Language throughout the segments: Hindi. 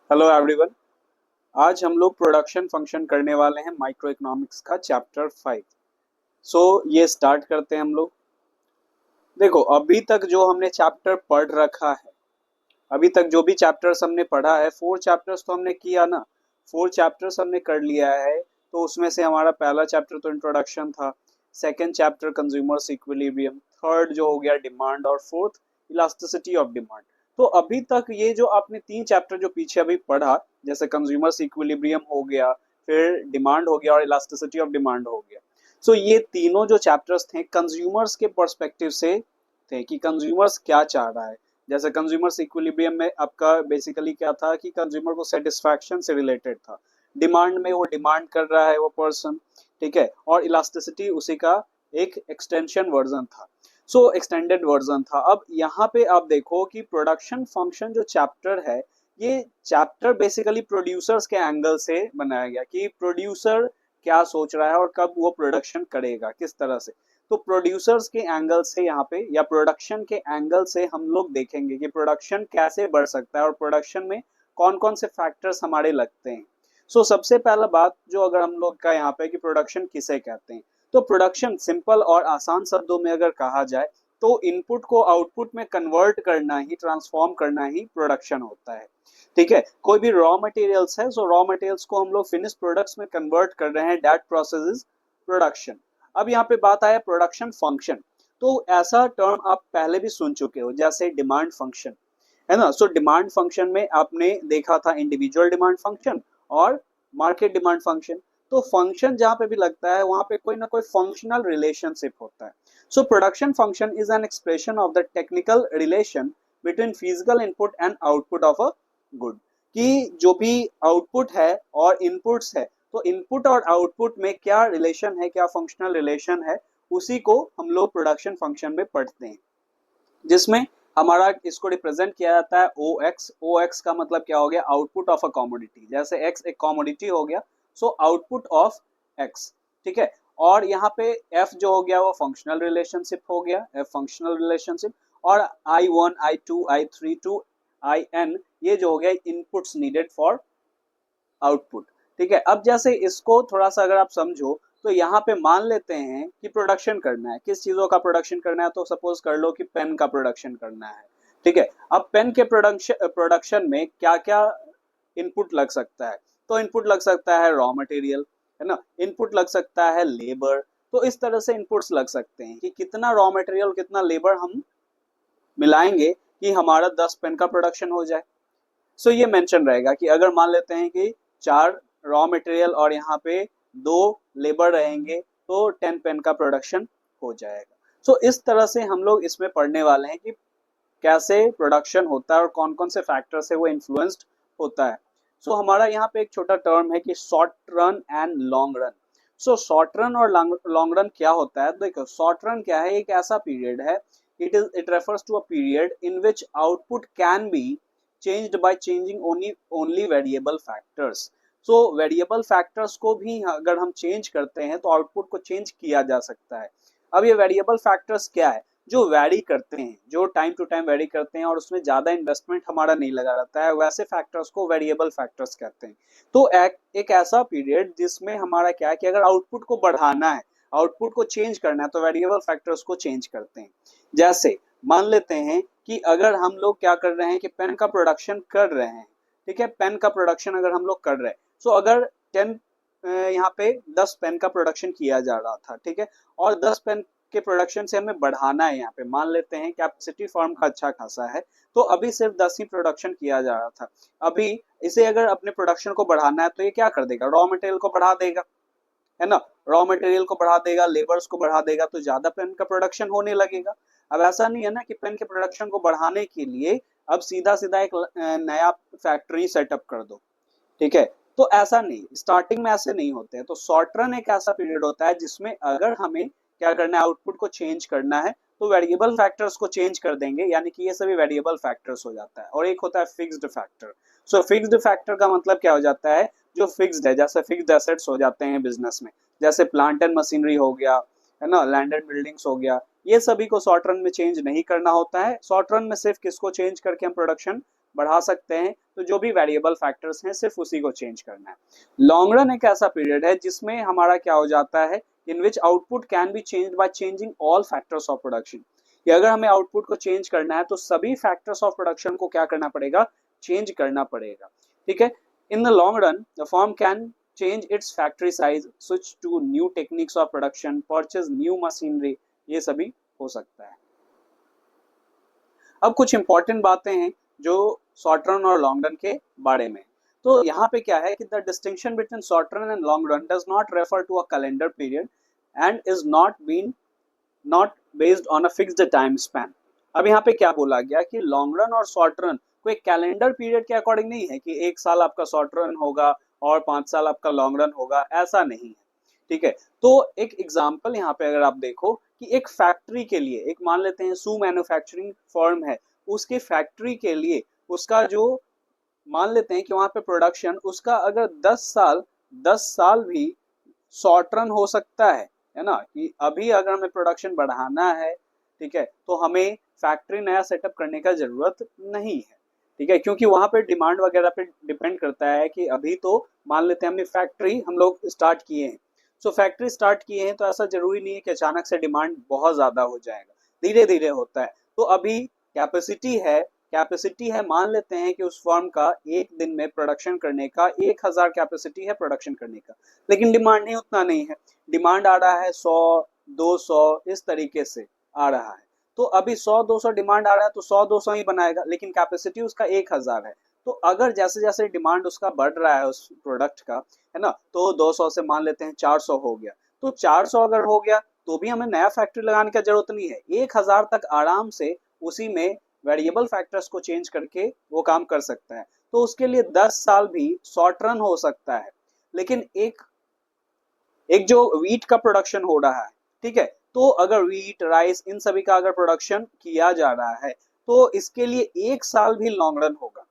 Hello everyone. आज हम लोग प्रोडक्शन फंक्शन करने वाले हैं माइक्रो इकोनॉमिक्स का चैप्टर 5। ये स्टार्ट करते हैं हम लोग। देखो, अभी तक जो हमने चैप्टर पढ़ रखा है, अभी तक जो भी चैप्टर्स हमने पढ़ा है, 4 चैप्टर्स तो हमने किया ना। 4 चैप्टर्स हमने कर लिया है। तो उसमें से हमारा पहला चैप्टर तो इंट्रोडक्शन था, second chapter consumers equilibrium, third जो हो गया डिमांड, और फोर्थ इलास्टिसिटी ऑफ डिमांड। तो अभी तक ये जो आपने 3 चैप्टर जो पीछे अभी पढ़ा, जैसे कंज्यूमर्स इक्विलिब्रियम हो गया, फिर डिमांड हो गया और इलास्टिसिटी ऑफ डिमांड हो गया। ये तीनों जो चैप्टर्स थे कंज्यूमर्स के पर्सपेक्टिव से थे कि कंज्यूमर्स क्या चाह रहा है। जैसे कंज्यूमर्स इक्विलिब्रियम में आपका बेसिकली क्या था कि कंज्यूमर को सेटिस्फैक्शन से रिलेटेड था। डिमांड में वो डिमांड कर रहा है वो पर्सन, ठीक है। और इलास्टिसिटी उसी का एक एक्सटेंशन वर्जन था, एक्सटेंडेड वर्जन था। अब यहाँ पे आप देखो कि प्रोडक्शन फंक्शन जो चैप्टर है, ये चैप्टर बेसिकली प्रोड्यूसर्स के एंगल से बनाया गया कि प्रोड्यूसर क्या सोच रहा है और कब वो प्रोडक्शन करेगा, किस तरह से। तो प्रोड्यूसर्स के एंगल से यहाँ पे या प्रोडक्शन के एंगल से हम लोग देखेंगे कि प्रोडक्शन कैसे बढ़ सकता है और प्रोडक्शन में कौन कौन से फैक्टर्स हमारे लगते हैं। सबसे पहला बात जो अगर हम लोग का यहाँ पे कि प्रोडक्शन किसे कहते हैं, तो प्रोडक्शन सिंपल और आसान शब्दों में अगर कहा जाए तो इनपुट को आउटपुट में कन्वर्ट करना ही, ट्रांसफॉर्म करना ही प्रोडक्शन होता है। ठीक है, कोई भी रॉ मटेरियल्स है, रॉ मटेरियल्स को हम लोग फिनिश प्रोडक्ट्स में कन्वर्ट कर रहे हैं, दैट प्रोसेस इज प्रोडक्शन। अब यहाँ पे बात आया प्रोडक्शन फंक्शन। तो ऐसा टर्म आप पहले भी सुन चुके हो, जैसे डिमांड फंक्शन, है ना। डिमांड फंक्शन में आपने देखा था इंडिविजुअल डिमांड फंक्शन और मार्केट डिमांड फंक्शन। तो फंक्शन जहां पे भी लगता है वहां पे कोई ना कोई फंक्शनल रिलेशनशिप होता है। Production function is an expression of the technical relation between physical input and output of a good. कि जो भी आउटपुट है और इनपुट्स है, तो इनपुट और आउटपुट में क्या रिलेशन है, क्या फंक्शनल रिलेशन है, उसी को हम लोग प्रोडक्शन फंक्शन में पढ़ते हैं। जिसमें हमारा इसको रिप्रेजेंट किया जाता है ओ एक्स। ओ एक्स का मतलब क्या हो गया, आउटपुट ऑफ अ कॉमोडिटी। जैसे एक्स एक कॉमोडिटी हो गया, आउटपुट ऑफ एक्स, ठीक है। और यहाँ पे एफ जो हो गया वो फंक्शनल रिलेशनशिप हो गया, एफ फंक्शनल रिलेशनशिप। और I1 I2 I3 to IN ये जो हो गया इनपुट्स नीडेड फॉर आउटपुट, ठीक है। अब जैसे इसको थोड़ा सा अगर आप समझो, तो यहाँ पे मान लेते हैं कि प्रोडक्शन करना है, किस चीजों का प्रोडक्शन करना है, तो सपोज कर लो कि पेन का प्रोडक्शन करना है, ठीक है। अब पेन के प्रोडक्शन में क्या क्या इनपुट लग सकता है, तो इनपुट लग सकता है रॉ मटेरियल, है ना, इनपुट लग सकता है लेबर। तो इस तरह से इनपुट्स लग सकते हैं कि कितना रॉ मटेरियल कितना लेबर हम मिलाएंगे कि हमारा 10 पेन का प्रोडक्शन हो जाए। ये मेंशन रहेगा कि अगर मान लेते हैं कि 4 रॉ मटेरियल और यहाँ पे 2 लेबर रहेंगे, तो 10 पेन का प्रोडक्शन हो जाएगा। इस तरह से हम लोग इसमें पढ़ने वाले हैं कि कैसे प्रोडक्शन होता है और कौन कौन से फैक्टर से वो इन्फ्लुएंस्ड होता है। हमारा यहाँ पे एक छोटा टर्म है कि short run and long run. Short run और लॉन्ग रन क्या होता है, देखो शॉर्ट रन क्या है, एक ऐसा पीरियड है, it refers to a period in which output can be changed by changing only variable factors। वेरिएबल फैक्टर्स को भी अगर हम चेंज करते हैं तो आउटपुट को चेंज किया जा सकता है। अब ये वेरिएबल फैक्टर्स क्या है, जो वैरी करते हैं, जो टाइम टू टाइम वैरी करते हैं और उसमें ज्यादा इन्वेस्टमेंट हमारा नहीं लगा रहता है, वैसे फैक्टर्स को वेरिएबल फैक्टर्स कहते हैं। एक ऐसा पीरियड जिसमें हमारा क्या है कि अगर आउटपुट को बढ़ाना है, आउटपुट को चेंज करना है, तो वेरिएबल फैक्टर्स को चेंज करते हैं। जैसे मान लेते हैं कि अगर हम लोग क्या कर रहे हैं कि पेन का प्रोडक्शन कर रहे हैं, ठीक है, पेन का प्रोडक्शन अगर हम लोग कर रहे हैं, अगर 10 यहाँ पे 10 पेन का प्रोडक्शन किया जा रहा था, ठीक है, और 10 पेन के प्रोडक्शन से हमें बढ़ाना है, यहाँ पे मान लेते हैं कैपेसिटी फर्म का अच्छा खासा है, तो अभी सिर्फ 10 ही प्रोडक्शन किया जा रहा था। अभी इसे अगर अपने प्रोडक्शन को बढ़ाना है तो ये क्या कर देगा, रॉ मटेरियल को बढ़ा देगा, है ना। रॉ मटेरियल को बढ़ा देगा, लेबर्स को बढ़ा देगा, तो ज्यादा पेन का प्रोडक्शन होने लगेगा। अब ऐसा नहीं है ना कि पेन के प्रोडक्शन को बढ़ाने के लिए अब सीधा सीधा एक नया फैक्ट्री सेटअप कर दो, ठीक है। तो ऐसा नहीं, स्टार्टिंग में ऐसे नहीं होते हैं। तो शॉर्ट रन एक ऐसा पीरियड होता है जिसमें अगर हमें क्या करना है, आउटपुट को चेंज करना है, तो वेरिएबल फैक्टर्स को चेंज कर देंगे, यानी कि ये सभी वेरिएबल फैक्टर्स हो जाता है। और एक होता है फिक्स्ड फैक्टर। फिक्स्ड फैक्टर का मतलब क्या हो जाता है, जो फिक्स्ड है, जैसे फिक्स्ड एसेट्स हो जाते हैं बिजनेस में, जैसे प्लांट एंड मशीनरी हो गया, है ना, लैंड एंड बिल्डिंग्स हो गया, ये सभी को शॉर्ट रन में चेंज नहीं करना होता है। शॉर्ट रन में सिर्फ किसको चेंज करके हम प्रोडक्शन बढ़ा सकते हैं, तो जो भी वेरिएबल फैक्टर्स हैं सिर्फ उसी को चेंज करना है। लॉन्ग रन एक ऐसा पीरियड है जिसमें हमारा क्या हो जाता है, in which output can be change by changing all factors of production, कि अगर हमें आउटपुट को चेंज करना है तो सभी फैक्टर्स ऑफ प्रोडक्शन को क्या करना पड़ेगा, चेंज करना पड़ेगा। ठीक है, in the long run the firm can change its factory size, switch to new techniques of production, purchase new machinery, ये सभी हो सकता है। अब कुछ इंपॉर्टेंट बातें हैं जो शॉर्ट रन और लॉन्ग रन के बारे में। तो यहाँ पे क्या है कि the distinction between short run and long run does not refer to a calendar period and is not based on a fixed time span. अब यहाँ पे क्या बोला गया कि लॉन्ग रन और शॉर्ट रन कोई कैलेंडर पीरियड के अकॉर्डिंग नहीं है कि 1 साल आपका शॉर्ट रन होगा और 5 साल आपका लॉन्ग रन होगा, ऐसा नहीं है। ठीक है, तो एक एग्जांपल यहाँ पे अगर आप देखो कि एक फैक्ट्री के लिए, एक मान लेते हैं सू मैन्युफैक्चरिंग फर्म है, उसके फैक्ट्री के लिए उसका जो मान लेते हैं कि वहां पे प्रोडक्शन उसका अगर 10 साल भी शॉर्ट रन हो सकता है ना, कि अभी अगर हमें प्रोडक्शन बढ़ाना है, ठीक है, तो हमें फैक्ट्री नया सेटअप करने का जरूरत नहीं है। ठीक है, क्योंकि वहां पे डिमांड वगैरह पे डिपेंड करता है कि अभी तो मान लेते हैं हमने फैक्ट्री हम लोग स्टार्ट किए हैं, सो फैक्ट्री स्टार्ट किए हैं तो ऐसा जरूरी नहीं है कि अचानक से डिमांड बहुत ज्यादा हो जाएगा, धीरे धीरे होता है। तो अभी कैपेसिटी है मान लेते हैं कि उस फर्म का एक दिन में प्रोडक्शन करने का 1,000 कैपेसिटी है प्रोडक्शन करने का, लेकिन डिमांड ही उतना नहीं है, डिमांड आ रहा है 100-200 इस तरीके से आ रहा है। तो अभी 100-200 डिमांड आ रहा है तो 100-200 ही बनाएगा, लेकिन कैपेसिटी उसका 1,000 है। तो अगर जैसे जैसे डिमांड उसका बढ़ रहा है उस प्रोडक्ट का, है ना, तो 200 से मान लेते हैं 400 हो गया, तो 400 अगर हो गया तो भी हमें नया फैक्ट्री लगाने की जरूरत नहीं है, 1,000 तक आराम से उसी में वेरिएबल फैक्टर्स को चेंज करके वो काम कर सकता है। तो उसके लिए 10 साल भी शॉर्ट रन हो सकता है। लेकिन एक एक जो वीट का प्रोडक्शन हो रहा है, ठीक है, तो अगर वीट राइस इन सभी का अगर प्रोडक्शन किया जा रहा है तो इसके लिए 1 साल भी लॉन्ग रन होगा,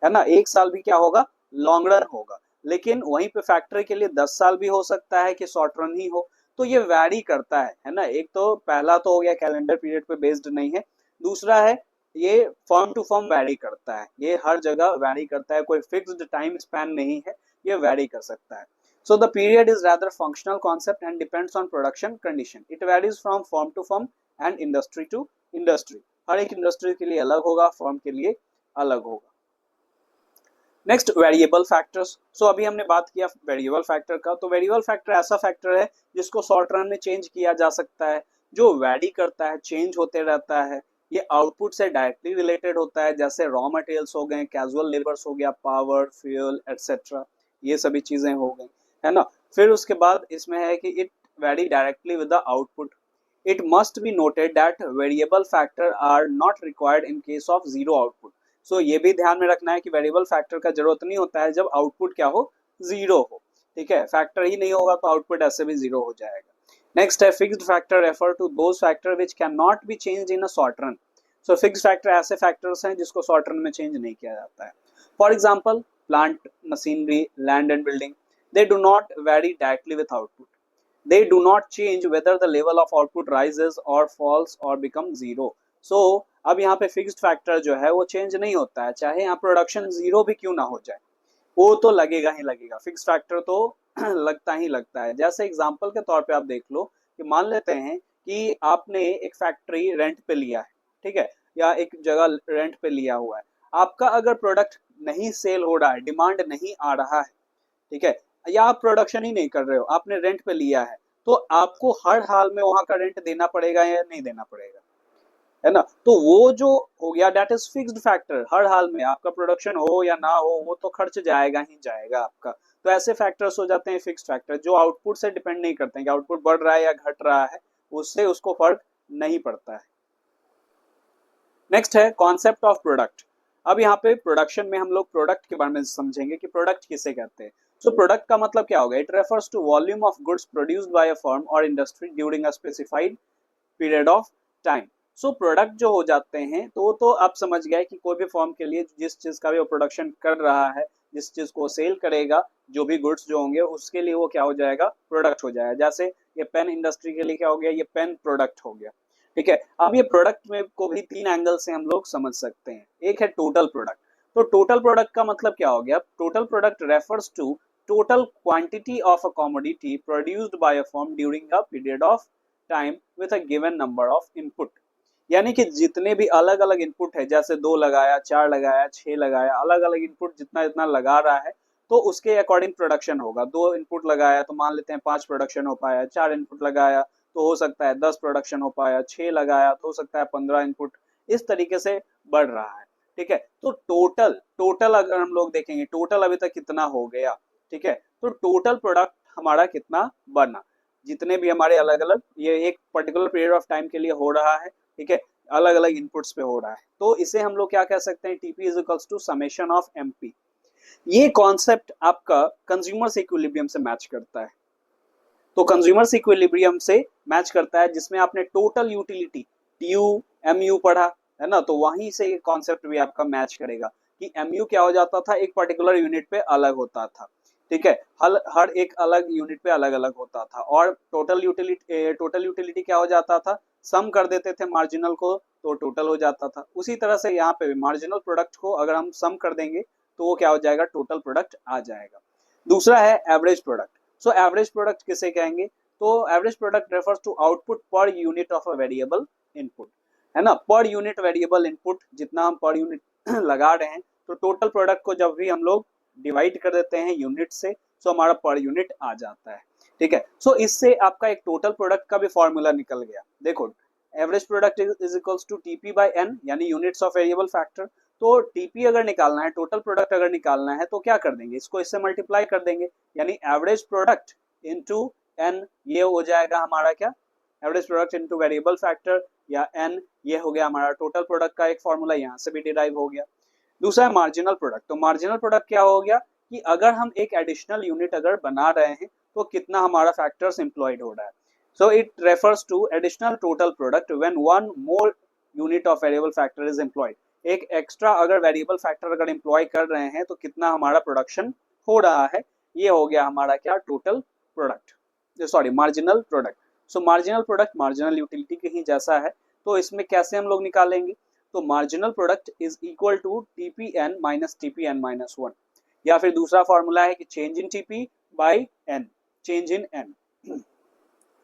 है ना, 1 साल भी क्या होगा, लॉन्ग रन होगा। लेकिन वहीं पे फैक्ट्री के लिए 10 साल भी हो सकता है कि शॉर्ट रन ही हो। तो ये वैरी करता है ना, एक तो पहला तो हो गया कैलेंडर पीरियड पे बेस्ड नहीं है, दूसरा है ये फर्म टू फर्म वैरी करता है, ये हर जगह वैरी करता है, कोई फिक्स्ड टाइम स्पैन नहीं है, ये वैरी कर सकता है। So the period is rather functional concept and depends on production condition. It varies from firm to firm and industry to industry. हर एक इंडस्ट्री के लिए अलग होगा, फर्म के लिए अलग होगा। Next variable factors. सो अभी हमने बात किया वेरिएबल फैक्टर का, तो वेरिएबल फैक्टर ऐसा फैक्टर है जिसको शॉर्ट रन में चेंज किया जा सकता है, जो वैरी करता है, चेंज होते रहता है। ये आउटपुट से डायरेक्टली रिलेटेड होता है, जैसे रॉ मटेरियल्स हो गए, कैजुअल लेबर्स हो गया, पावर, फ्यूल एटसेट्रा, ये सभी चीजें हो गई, है ना। फिर उसके बाद इसमें है कि it very directly with the output. It must be noted that variable factor are not required in case of zero output. So ये भी ध्यान में रखना है कि वेरिएबल फैक्टर का जरूरत नहीं होता है जब आउटपुट क्या हो, जीरो हो। ठीक है, फैक्टर ही नहीं होगा तो आउटपुट ऐसे भी जीरो हो जाएगा। नेक्स्ट है fixed factor, refer to those factor which can not be changed in a short run. So fixed factor ऐसे फैक्टर्स हैं जिसको शॉर्ट रन में चेंज नहीं किया जाता है। For example plant, machinery, land and building, they do not vary directly with output. They do not change whether the level of output rises or falls or becomes zero. So अब यहाँ पे फिक्स्ड फैक्टर जो है वो चेंज नहीं होता है, चाहे यहाँ प्रोडक्शन जीरो भी क्यों ना हो जाए, वो तो लगेगा ही लगेगा, फिक्स्ड फैक्टर तो लगता ही लगता है। जैसे एग्जांपल के तौर पे आप देख लो कि मान लेते हैं कि आपने एक फैक्ट्री रेंट पे लिया है, ठीक है, या एक जगह रेंट पे लिया हुआ है, आपका अगर प्रोडक्ट नहीं सेल हो रहा है, डिमांड नहीं आ रहा है, ठीक है, या आप प्रोडक्शन ही नहीं कर रहे हो, आपने रेंट पे लिया है, तो आपको हर हाल में वहां का रेंट देना पड़ेगा या नहीं देना पड़ेगा, है ना। तो वो जो हो गया दैट इज फिक्स्ड फैक्टर, हर हाल में आपका प्रोडक्शन हो या ना हो वो तो खर्च जाएगा ही जाएगा आपका। तो ऐसे फैक्टर्स हो जाते हैं फिक्स्ड फैक्टर, जो आउटपुट से डिपेंड नहीं करते हैं कि आउटपुट बढ़ रहा है या घट रहा है, उससे उसको फर्क नहीं पड़ता है। नेक्स्ट है कॉन्सेप्ट ऑफ प्रोडक्ट। अब यहाँ पे प्रोडक्शन में हम लोग प्रोडक्ट के बारे में समझेंगे कि प्रोडक्ट किसे कहते हैं। सो प्रोडक्ट का मतलब क्या होगा, it refers to volume of goods produced by a firm और industry during a specified period of time. So product जो हो जाते हैं तो आप समझ गए कि कोई भी फर्म के लिए जिस चीज का भी वो प्रोडक्शन कर रहा है, जिस चीज को सेल करेगा, जो भी गुड्स जो होंगे उसके लिए वो क्या हो जाएगा, प्रोडक्ट हो जाएगा। जैसे ये पेन इंडस्ट्री के लिए क्या हो गया, ये पेन प्रोडक्ट हो गया। ठीक है, अब ये प्रोडक्ट में को भी 3 एंगल से हम लोग समझ सकते हैं। एक है टोटल प्रोडक्ट, तो टोटल प्रोडक्ट का मतलब क्या हो गया? Total product refers to total quantity of a commodity produced by a firm during a period of time with a given number of input। यानी कि जितने भी अलग अलग इनपुट है, जैसे 2 लगाया, 4 लगाया, 6 लगाया, अलग अलग इनपुट जितना जितना लगा रहा है तो उसके अकॉर्डिंग प्रोडक्शन होगा। 2 इनपुट लगाया तो मान लेते हैं 5 प्रोडक्शन हो पाया, 4 इनपुट लगाया तो हो सकता है 10 प्रोडक्शन हो पाया, 6 लगाया तो हो सकता है 15 इनपुट, इस तरीके से बढ़ रहा है। ठीक है, तो टोटल टोटल अगर हम लोग देखेंगे, टोटल अभी तक कितना हो गया? ठीक है, तो टोटल प्रोडक्ट हमारा कितना बना, जितने भी हमारे अलग अलग, ये एक पर्टिकुलर पीरियड ऑफ टाइम के लिए हो रहा है। ठीक है, अलग अलग इनपुट्स पे हो रहा है, तो इसे हम लोग क्या कह सकते हैं? TP is equals to summation of MP. ये कॉन्सेप्ट आपका कंज्यूमर इक्विलिब्रियम से मैच करता है। तो कंज्यूमर इक्विलिब्रियम से मैच करता है, जिसमें आपने टोटल यूटिलिटी टीयू एमयू पढ़ा है ना, तो वहीं से ये कॉन्सेप्ट भी आपका मैच करेगा कि एमयू क्या हो जाता था? एक पर्टिकुलर यूनिट पे अलग होता था। ठीक है, हर एक अलग यूनिट पे अलग अलग होता था। और टोटल यूटिलिटी क्या हो जाता था? सम कर देते थे मार्जिनल को तो टोटल हो जाता था। उसी तरह से यहाँ पे भी मार्जिनल प्रोडक्ट को अगर हम सम कर देंगे तो वो क्या हो जाएगा? टोटल प्रोडक्ट आ जाएगा। दूसरा है average product. So average product किसे कहेंगे? तो average product refers to output per unit of a variable input, है ना। पर यूनिट वेरिएबल इनपुट जितना हम पर यूनिट लगा रहे हैं, तो टोटल प्रोडक्ट को जब भी हम लोग डिवाइड कर देते हैं यूनिट से, तो हमारा पर यूनिट आ जाता है। ठीक है, सो इससे आपका एक टोटल प्रोडक्ट का भी फॉर्मूला निकल गया। देखो, average product is equals to TP by N, यानी यूनिट्स ऑफ वेरिएबल फैक्टर। तो टीपी अगर निकालना है, टोटल प्रोडक्ट अगर निकालना है, तो क्या कर देंगे? इसको इससे मल्टीप्लाई कर देंगे, यानी एवरेज प्रोडक्ट इनटू एन, ये हो जाएगा हमारा क्या? Average product into variable factor या एन, ये हो गया हमारा टोटल प्रोडक्ट का एक फॉर्मूला, यहाँ से भी डिराइव हो गया। दूसरा है मार्जिनल प्रोडक्ट। तो मार्जिनल प्रोडक्ट क्या हो गया कि अगर हम एक एडिशनल यूनिट अगर बना रहे हैं तो कितना हमारा फैक्टर्स एम्प्लॉयड हो रहा है। So it refers to additional total product when one more unit of variable factor is employed. एक एक्स्ट्रा अगर वेरिएबल फैक्टर अगर एम्प्लॉय कर रहे हैं तो कितना हमारा प्रोडक्शन हो रहा है, ये हो गया हमारा क्या? Total product, sorry marginal product. सो मार्जिनल प्रोडक्ट मार्जिनल यूटिलिटी के ही जैसा है। तो इसमें कैसे हम लोग निकालेंगे? तो marginal product is equal to TPN minus TPN minus 1, या फिर दूसरा फॉर्मूला है कि change in TP by N, change in N.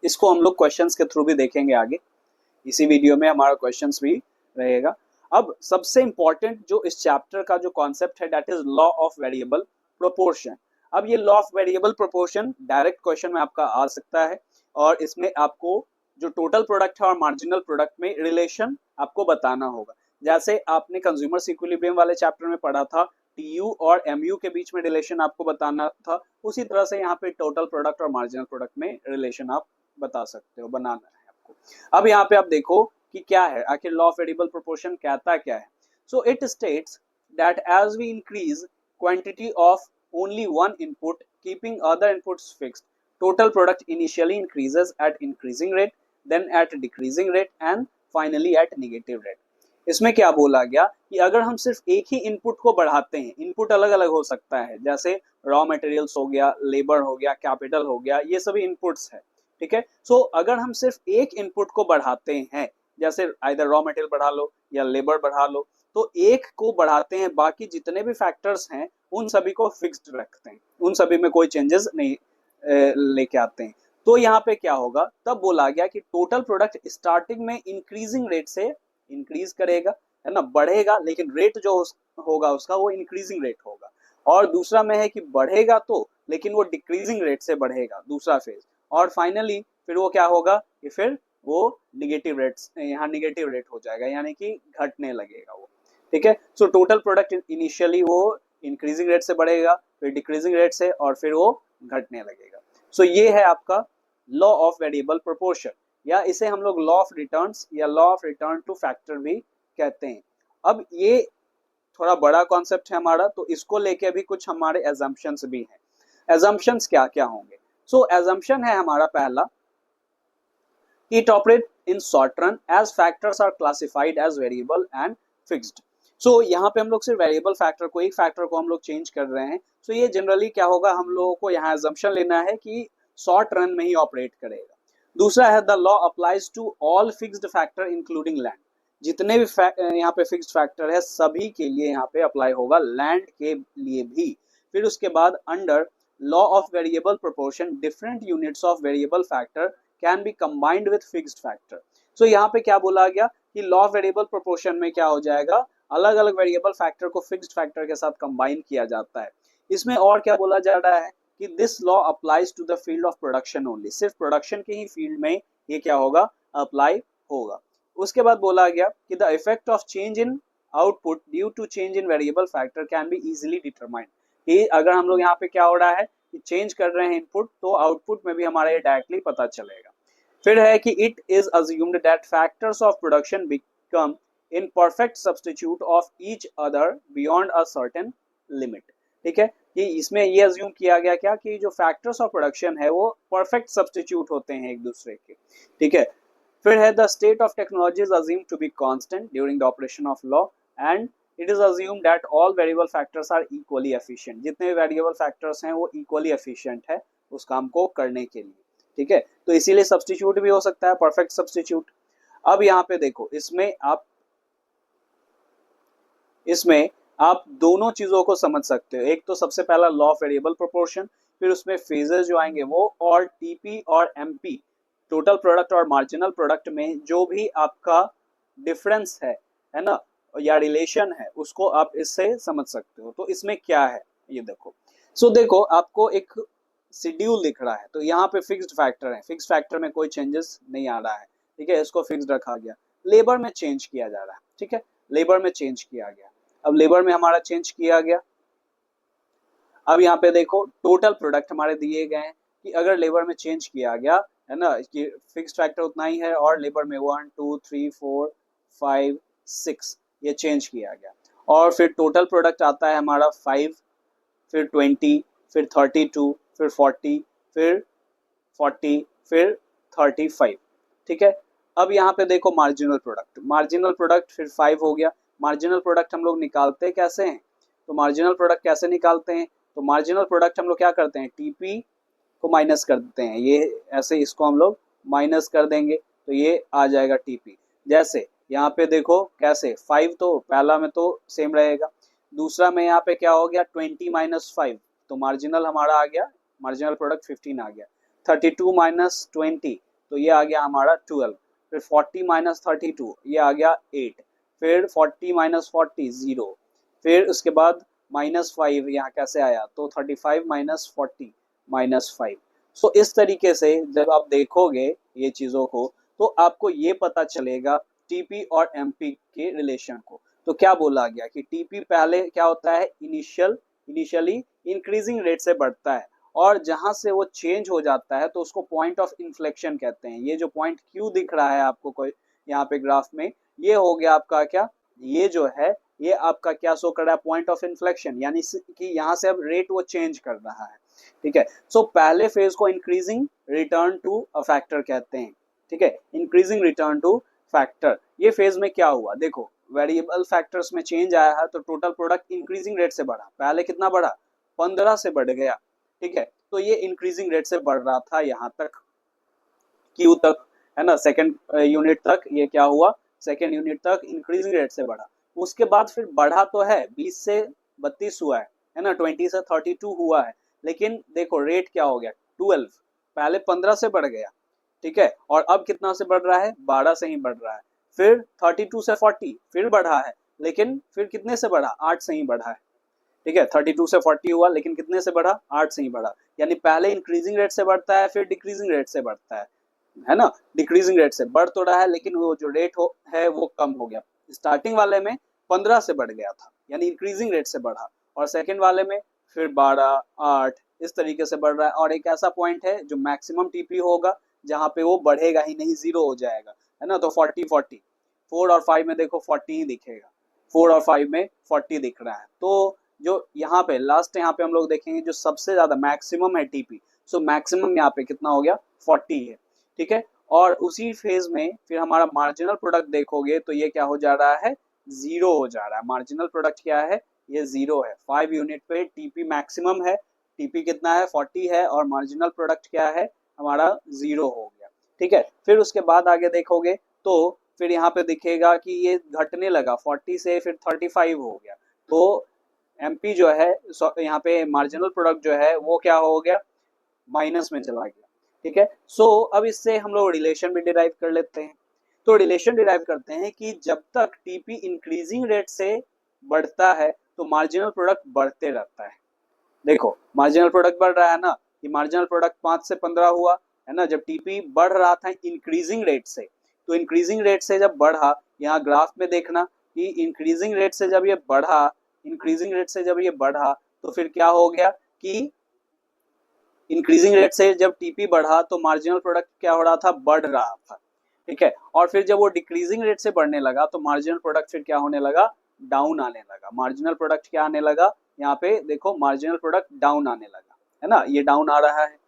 इसको हम लोग क्वेश्चंस के थ्रू भी देखेंगे आगे, इसी वीडियो में हमारा क्वेश्चंस भी रहेगा। अब सबसे इंपॉर्टेंट जो इस चैप्टर का जो कॉन्सेप्ट है, that is law of variable proportion. अब ये law of variable proportion direct question में आपका आ सकता है, और इसमें आपको जो टोटल प्रोडक्ट है और मार्जिनल प्रोडक्ट में रिलेशन आपको बताना होगा। जैसे आपने कंज्यूमर इक्विलिब्रियम वाले चैप्टर में पढ़ा था, टीयू और एमयू के बीच में रिलेशन आपको बताना था, उसी तरह से यहाँ पे टोटल प्रोडक्ट और मार्जिनल प्रोडक्ट में रिलेशन आप बता सकते हो, बनाना है आपको। अब यहाँ पे आप देखो कि क्या है आखिर लॉ ऑफ वेरिएबल प्रोपोर्शन कहता क्या है। So it states that as we increase quantity of only one input keeping other inputs fixed, total product initially increases at increasing rate, then at decreasing rate and finally at negative rate। इसमें क्या बोला गया कि अगर हम सिर्फ एक ही इनपुट को बढ़ाते हैं, इनपुट अलग अलग हो सकता है, जैसे रॉ मटेरियल्स हो गया, लेबर हो गया, कैपिटल हो गया, ये सभी इनपुट्स है। ठीक है, सो अगर हम सिर्फ एक इनपुट को बढ़ाते हैं, जैसे आइदर रॉ मटेरियल बढ़ा लो या लेबर बढ़ा लो, तो एक को बढ़ाते हैं, बाकी जितने भी फैक्टर्स हैं उन सभी को फिक्स्ड रखते हैं, उन सभी में कोई चेंजेस नहीं लेके आते हैं। तो यहाँ पे क्या होगा? तब बोला गया कि टोटल प्रोडक्ट स्टार्टिंग में इंक्रीजिंग रेट से इंक्रीज करेगा, है ना, बढ़ेगा, लेकिन रेट जो होगा उसका वो इंक्रीजिंग रेट होगा। और दूसरा में है कि बढ़ेगा तो, लेकिन वो डिक्रीजिंग रेट से बढ़ेगा, दूसरा फेज। और फाइनली फिर वो क्या होगा कि फिर वो निगेटिव रेट, यहाँ निगेटिव रेट हो जाएगा, यानी कि घटने लगेगा वो। ठीक है, सो टोटल प्रोडक्ट इनिशियली वो इंक्रीजिंग रेट से बढ़ेगा, फिर डिक्रीजिंग रेट से, और फिर वो घटने लगेगा। सो ये है आपका लॉ ऑफ वेरिएबल प्रोपोर्शन, या इसे हम लोग लॉ ऑफ रिटर्न्स या law of return to factor भी कहते हैं। अब ये थोड़ा बड़ा कॉन्सेप्ट है हमारा, तो इसको लेके भी कुछ हमारे एजम्पशंस भी हैं। एजम्पशंस क्या क्या होंगे? सो एजम्पशन है हमारा पहला, it operate in short run as factors are classified as variable and fixed. So यहाँ पे हम लोग सिर्फ वेरिएबल फैक्टर को, एक फैक्टर को हम लोग चेंज कर रहे हैं। सो ये जनरली क्या होगा, हम लोगों को यहाँ एजम्पशन लेना है कि शॉर्ट रन में ही ऑपरेट करेगा। दूसरा है the law applies to all fixed factor including land. जितने भी यहाँ पे फिक्स्ड फैक्टर है सभी के लिए यहाँ पे अप्लाई होगा, लैंड के लिए भी। फिर उसके बाद under law of variable proportion different units of variable factor can be combined with fixed factor. So यहाँ पे क्या बोला गया कि लॉ ऑफ वेरिएबल प्रोपोर्शन में क्या हो जाएगा, अलग अलग वेरिएबल फैक्टर को फिक्स्ड फैक्टर के साथ कंबाइन किया जाता है। इसमें और क्या बोला जा रहा है कि this law applies to the field of production only, सिर्फ प्रोडक्शन के ही फील्ड में ये क्या होगा, अप्लाई होगा। उसके बाद बोला गया कि the effect of change in output due to change in variable factor can be easily determined, कि अगर हम लोग यहाँ पे क्या हो रहा है कि चेंज कर रहे हैं इनपुट, तो आउटपुट में भी हमारा ये डायरेक्टली पता चलेगा। फिर है कि it is assumed that factors of production become in perfect substitute of each other beyond a certain limit. ठीक है, कि इसमें ये अज्यूम किया गया क्या कि जो फैक्टर्स ऑफ प्रोडक्शन है वो परफेक्ट सब्स्टिट्यूट होते हैं एक दूसरे के। ठीक है, फिर है the state of technology is assumed to be constant during the operation of law and it is assumed that all variable factors are equally efficient, जितने भी वेरिएबल फैक्टर्स हैं वो इक्वली एफिशिएंट है उस काम को करने के लिए। ठीक है, तो इसीलिए सब्स्टिट्यूट भी हो सकता है, परफेक्ट सब्स्टिट्यूट। अब यहाँ पे देखो, इसमें आप दोनों चीजों को समझ सकते हो। एक तो सबसे पहला लॉ ऑफ वेरिएबल प्रोपोर्शन, फिर उसमें फेजेस जो आएंगे वो, और टीपी और एमपी टोटल प्रोडक्ट और मार्जिनल प्रोडक्ट में जो भी आपका डिफरेंस है ना, या रिलेशन है, उसको आप इससे समझ सकते हो। तो इसमें क्या है ये देखो। देखो आपको एक शेड्यूल दिख रहा है, तो यहाँ पे फिक्स्ड फैक्टर है, फिक्स्ड फैक्टर में कोई चेंजेस नहीं आ रहा है। ठीक है, इसको फिक्स्ड रखा गया। लेबर में चेंज किया जा रहा है। ठीक है, लेबर में चेंज किया गया। अब लेबर में हमारा चेंज किया गया। अब यहाँ पे देखो टोटल प्रोडक्ट हमारे दिए गए हैं कि अगर लेबर में चेंज किया गया है ना, कि फिक्स्ड फैक्टर उतना ही है और लेबर में 1 2 3 4 5 6 ये चेंज किया गया, और फिर टोटल प्रोडक्ट आता है हमारा 5, फिर 20, फिर 32, फिर 40, फिर 40, फिर 35। ठीक है, अब यहाँ पे देखो मार्जिनल प्रोडक्ट फिर 5 हो गया। मार्जिनल प्रोडक्ट हम लोग निकालते कैसे हैं, तो मार्जिनल प्रोडक्ट कैसे निकालते हैं, तो मार्जिनल प्रोडक्ट हम लोग क्या करते हैं, टीपी को माइनस कर देते हैं, ये ऐसे इसको हम लोग माइनस कर देंगे तो ये आ जाएगा टीपी। जैसे यहाँ पे देखो कैसे, 5 तो पहला में तो सेम रहेगा, दूसरा में यहाँ पे क्या हो गया 20 माइनस 5, तो मार्जिनल हमारा आ गया, मार्जिनल प्रोडक्ट 15 आ गया। 32 माइनस 20 तो ये आ गया हमारा 12, फिर 40 माइनस 32 ये आ गया 8, फिर 40 माइनस 40 0, फिर उसके बाद -5 यहाँ कैसे आया, तो 35 माइनस 40 -5। सो इस तरीके से जब आप देखोगे ये चीज़ों को तो आपको ये पता चलेगा टीपी और एमपी के रिलेशन को। तो क्या बोला गया कि टीपी पहले क्या होता है, इनिशियली इंक्रीजिंग रेट से बढ़ता है, और जहां से वो चेंज हो जाता है तो उसको पॉइंट ऑफ इन्फ्लेक्शन कहते हैं। ये जो पॉइंट क्यू दिख रहा है आपको कोई यहाँ पे ग्राफ में, ये हो गया आपका क्या, ये जो है ये आपका क्या शो कर रहा है, पॉइंट ऑफ इन्फ्लेक्शन, यानी कि यहाँ से अब रेट वो चेंज कर रहा है। ठीक है, पहले फेज को increasing return to a factor कहते हैं। ठीक है, इंक्रीजिंग रिटर्न टू फैक्टर, ये फेज में क्या हुआ, देखो वेरिएबल फैक्टर्स में चेंज आया है तो टोटल प्रोडक्ट इंक्रीजिंग रेट से बढ़ा, पहले कितना बढ़ा, 15 से बढ़ गया। ठीक है, तो ये इंक्रीजिंग रेट से बढ़ रहा था यहाँ तक, क्यू तक, है ना, सेकंड यूनिट तक ये क्या हुआ, सेकंड यूनिट तक इंक्रीजिंग रेट से बढ़ा। उसके बाद फिर बढ़ा तो है, 20 से 32 हुआ है ना, 20 से 32 हुआ है, लेकिन देखो रेट क्या हो गया 12, पहले 15 से बढ़ गया। ठीक है, और अब कितना से बढ़ रहा है, 12 से ही बढ़ रहा है। फिर 32 से 40 फिर बढ़ा है, लेकिन फिर कितने से बढ़ा, 8 से ही बढ़ा है। ठीक है, 32 से 40 हुआ, लेकिन कितने से बढ़ा, 8 से ही बढ़ा। यानी पहले इंक्रीजिंग रेट से बढ़ता है, फिर डिक्रीजिंग रेट से बढ़ता है ना, डिक्रीजिंग रेट से बढ़ तो रहा है लेकिन वो जो रेट है वो कम हो गया। स्टार्टिंग वाले में 15 से बढ़ गया था, यानी इंक्रीजिंग रेट से बढ़ा, और सेकंड वाले में फिर 12 8 इस तरीके से बढ़ रहा है। और एक ऐसा पॉइंट है जो मैक्सिमम टीपी होगा जहाँ पे वो बढ़ेगा ही नहीं, जीरो हो जाएगा, है ना, तो 40 4 और 5 में देखो 40 ही दिखेगा, 4 और 5 में 40 दिख रहा है। तो जो यहाँ पे लास्ट यहाँ पे हम लोग देखेंगे जो सबसे ज्यादा मैक्सिमम है टीपी, मैक्सिमम यहाँ पे कितना हो गया 40 है। ठीक है, और उसी फेज में फिर हमारा मार्जिनल प्रोडक्ट देखोगे तो ये क्या हो जा रहा है, जीरो हो जा रहा है। मार्जिनल प्रोडक्ट क्या है, ये जीरो है। 5 यूनिट पे टीपी मैक्सिमम है, टीपी कितना है 40 है, और मार्जिनल प्रोडक्ट क्या है हमारा जीरो हो गया। ठीक है, फिर उसके बाद आगे देखोगे तो फिर यहाँ पे दिखेगा कि ये घटने लगा 40 से फिर 35 हो गया, तो एमपी जो है यहाँ पे मार्जिनल प्रोडक्ट जो है वो क्या हो गया, माइनस में चला गया। ठीक है, सो अब इससे हम लोग रिलेशन भी डिराइव कर लेते हैं। तो रिलेशन डिराइव करते हैं कि जब तक टीपी इंक्रीजिंग रेट से बढ़ता है तो मार्जिनल प्रोडक्ट बढ़ते रहता है। देखो मार्जिनल प्रोडक्ट बढ़ रहा है ना, ये मार्जिनल प्रोडक्ट 5 से 15 हुआ है ना, जब टीपी बढ़ रहा था इंक्रीजिंग रेट से, तो इंक्रीजिंग रेट से जब बढ़ा, यहाँ ग्राफ में देखना कि इंक्रीजिंग रेट से जब ये बढ़ा, इंक्रीजिंग रेट से जब ये बढ़ा तो फिर क्या हो गया कि इंक्रीजिंग रेट से जब टीपी बढ़ा तो मार्जिनल प्रोडक्ट क्या हो रहा था, बढ़ रहा था। ठीक है, और फिर जब वो डिक्रीजिंग रेट से बढ़ने लगा तो मार्जिनल प्रोडक्ट फिर क्या होने लगा, डाउन आने लगा। मार्जिनल प्रोडक्ट क्या आने लगा, यहाँ पे देखो मार्जिनल प्रोडक्ट डाउन आने लगा, है ना, ये डाउन आ रहा है।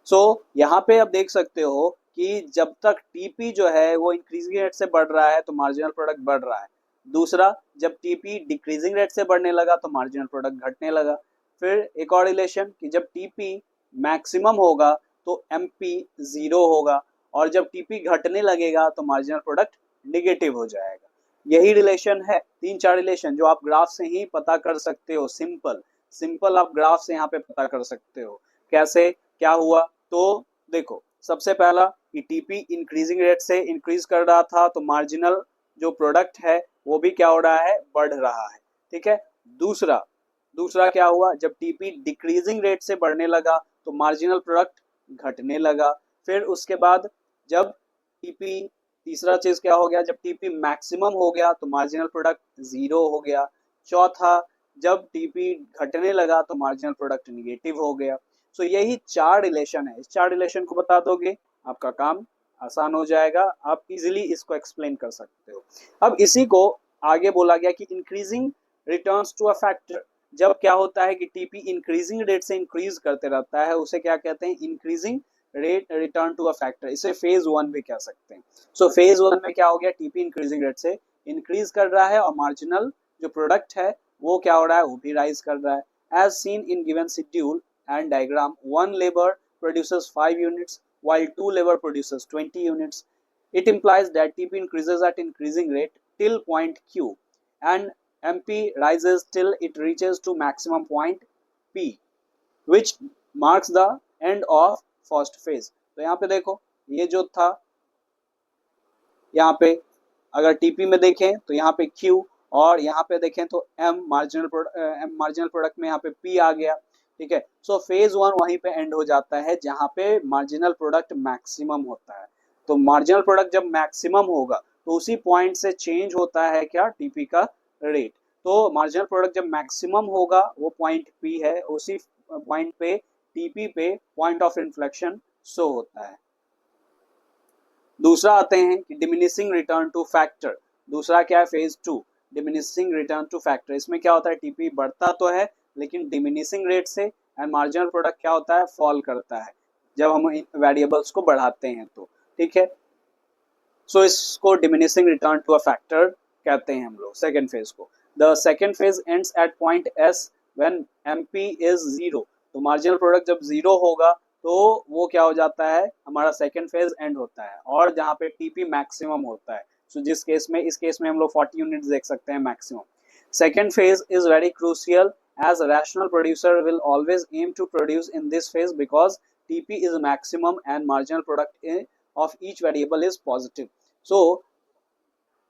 सो यहाँ पे आप देख सकते हो कि जब तक टीपी जो है वो इंक्रीजिंग रेट से बढ़ रहा है तो मार्जिनल प्रोडक्ट बढ़ रहा है। दूसरा, जब टीपी डिक्रीजिंग रेट से बढ़ने लगा तो मार्जिनल प्रोडक्ट घटने लगा। फिर एक और रिलेशन कि जब टीपी मैक्सिमम होगा तो एमपी जीरो होगा, और जब टीपी घटने लगेगा तो मार्जिनल प्रोडक्ट निगेटिव हो जाएगा। यही रिलेशन है, 3-4 रिलेशन जो आप ग्राफ से ही पता कर सकते हो। सिंपल सिंपल आप ग्राफ से यहाँ पे पता कर सकते हो। कैसे, क्या हुआ, तो देखो सबसे पहला कि टीपी इंक्रीजिंग रेट से इंक्रीज कर रहा था तो मार्जिनल जो प्रोडक्ट है वो भी क्या हो रहा है, बढ़ रहा है। ठीक है, दूसरा दूसरा क्या हुआ, जब टीपी डिक्रीजिंग रेट से बढ़ने लगा तो मार्जिनल प्रोडक्ट घटने लगा। फिर उसके बाद जब टीपी, तीसरा चीज क्या हो गया, जब टीपी मैक्सिमम हो गया तो मार्जिनल प्रोडक्ट जीरो हो गया। चौथा, जब टीपी घटने लगा तो मार्जिनल प्रोडक्ट निगेटिव हो गया। सो यही 4 रिलेशन है, इस 4 रिलेशन को बता दोगे आपका काम आसान हो जाएगा, आप इजीली इसको एक्सप्लेन कर सकते हो। अब इसी को आगे बोला गया कि increasing returns to a factor, जब क्या होता है कि टीपी इंक्रीजिंग रेट से इंक्रीज करते रहता है उसे क्या कहते हैं, increasing rate return to a factor, इसे फेज 1 भी कह सकते हैं। सो फेज 1 में क्या हो गया, टीपी इंक्रीजिंग रेट से इंक्रीज कर रहा है और मार्जिनल जो प्रोडक्ट है वो क्या हो रहा है, वो भी राइज कर रहा है। As seen in given schedule and diagram, one labor produces 5 units while 2 labor produces 20 units. It implies that TP increases at increasing rate till point Q and MP rises till it reaches to maximum point P, which marks the end of first phase. तो यहाँ पे देखो ये जो था, यहाँ पे अगर टीपी में देखें तो यहाँ पे Q और यहाँ पे देखें तो M मार्जिनल प्रोडक्ट में यहाँ पे P आ गया। ठीक है, सो फेज 1 वहीं पे एंड हो जाता है जहां पे मार्जिनल प्रोडक्ट मैक्सिमम होता है। तो मार्जिनल प्रोडक्ट जब मैक्सिमम होगा तो उसी पॉइंट से चेंज होता है क्या, टीपी का रेट। तो मार्जिनल प्रोडक्ट जब मैक्सिमम होगा वो पॉइंट पी है, उसी पॉइंट पे टीपी पे पॉइंट ऑफ इन्फ्लेक्शन शो होता है। दूसरा आते हैं कि डिमिनिशिंग रिटर्न टू फैक्टर। दूसरा क्या है, phase 2 diminishing return to factor. इसमें क्या होता है, टीपी बढ़ता तो है लेकिन डिमिनिशिंग रेट से, एंड मार्जिनल प्रोडक्ट क्या होता है, फॉल करता है जब हम वेरिएबल्स को बढ़ाते हैं तो। ठीक है, सो इसको diminishing return to a factor कहते हैं हम लोग सेकेंड फेज को। The second phase ends at point S when MP is zero. तो मार्जिनल प्रोडक्ट जब जीरो होगा तो वो क्या हो जाता है, हमारा सेकेंड फेज एंड होता है, और जहाँ पे टीपी मैक्सिमम होता है। सो जिस केस में, इस केस में हम लोग 40 यूनिट्स देख सकते हैं maximum. Second phase is very crucial as a rational producer will always aim to produce in this phase because TP is maximum and marginal product of each variable is positive. So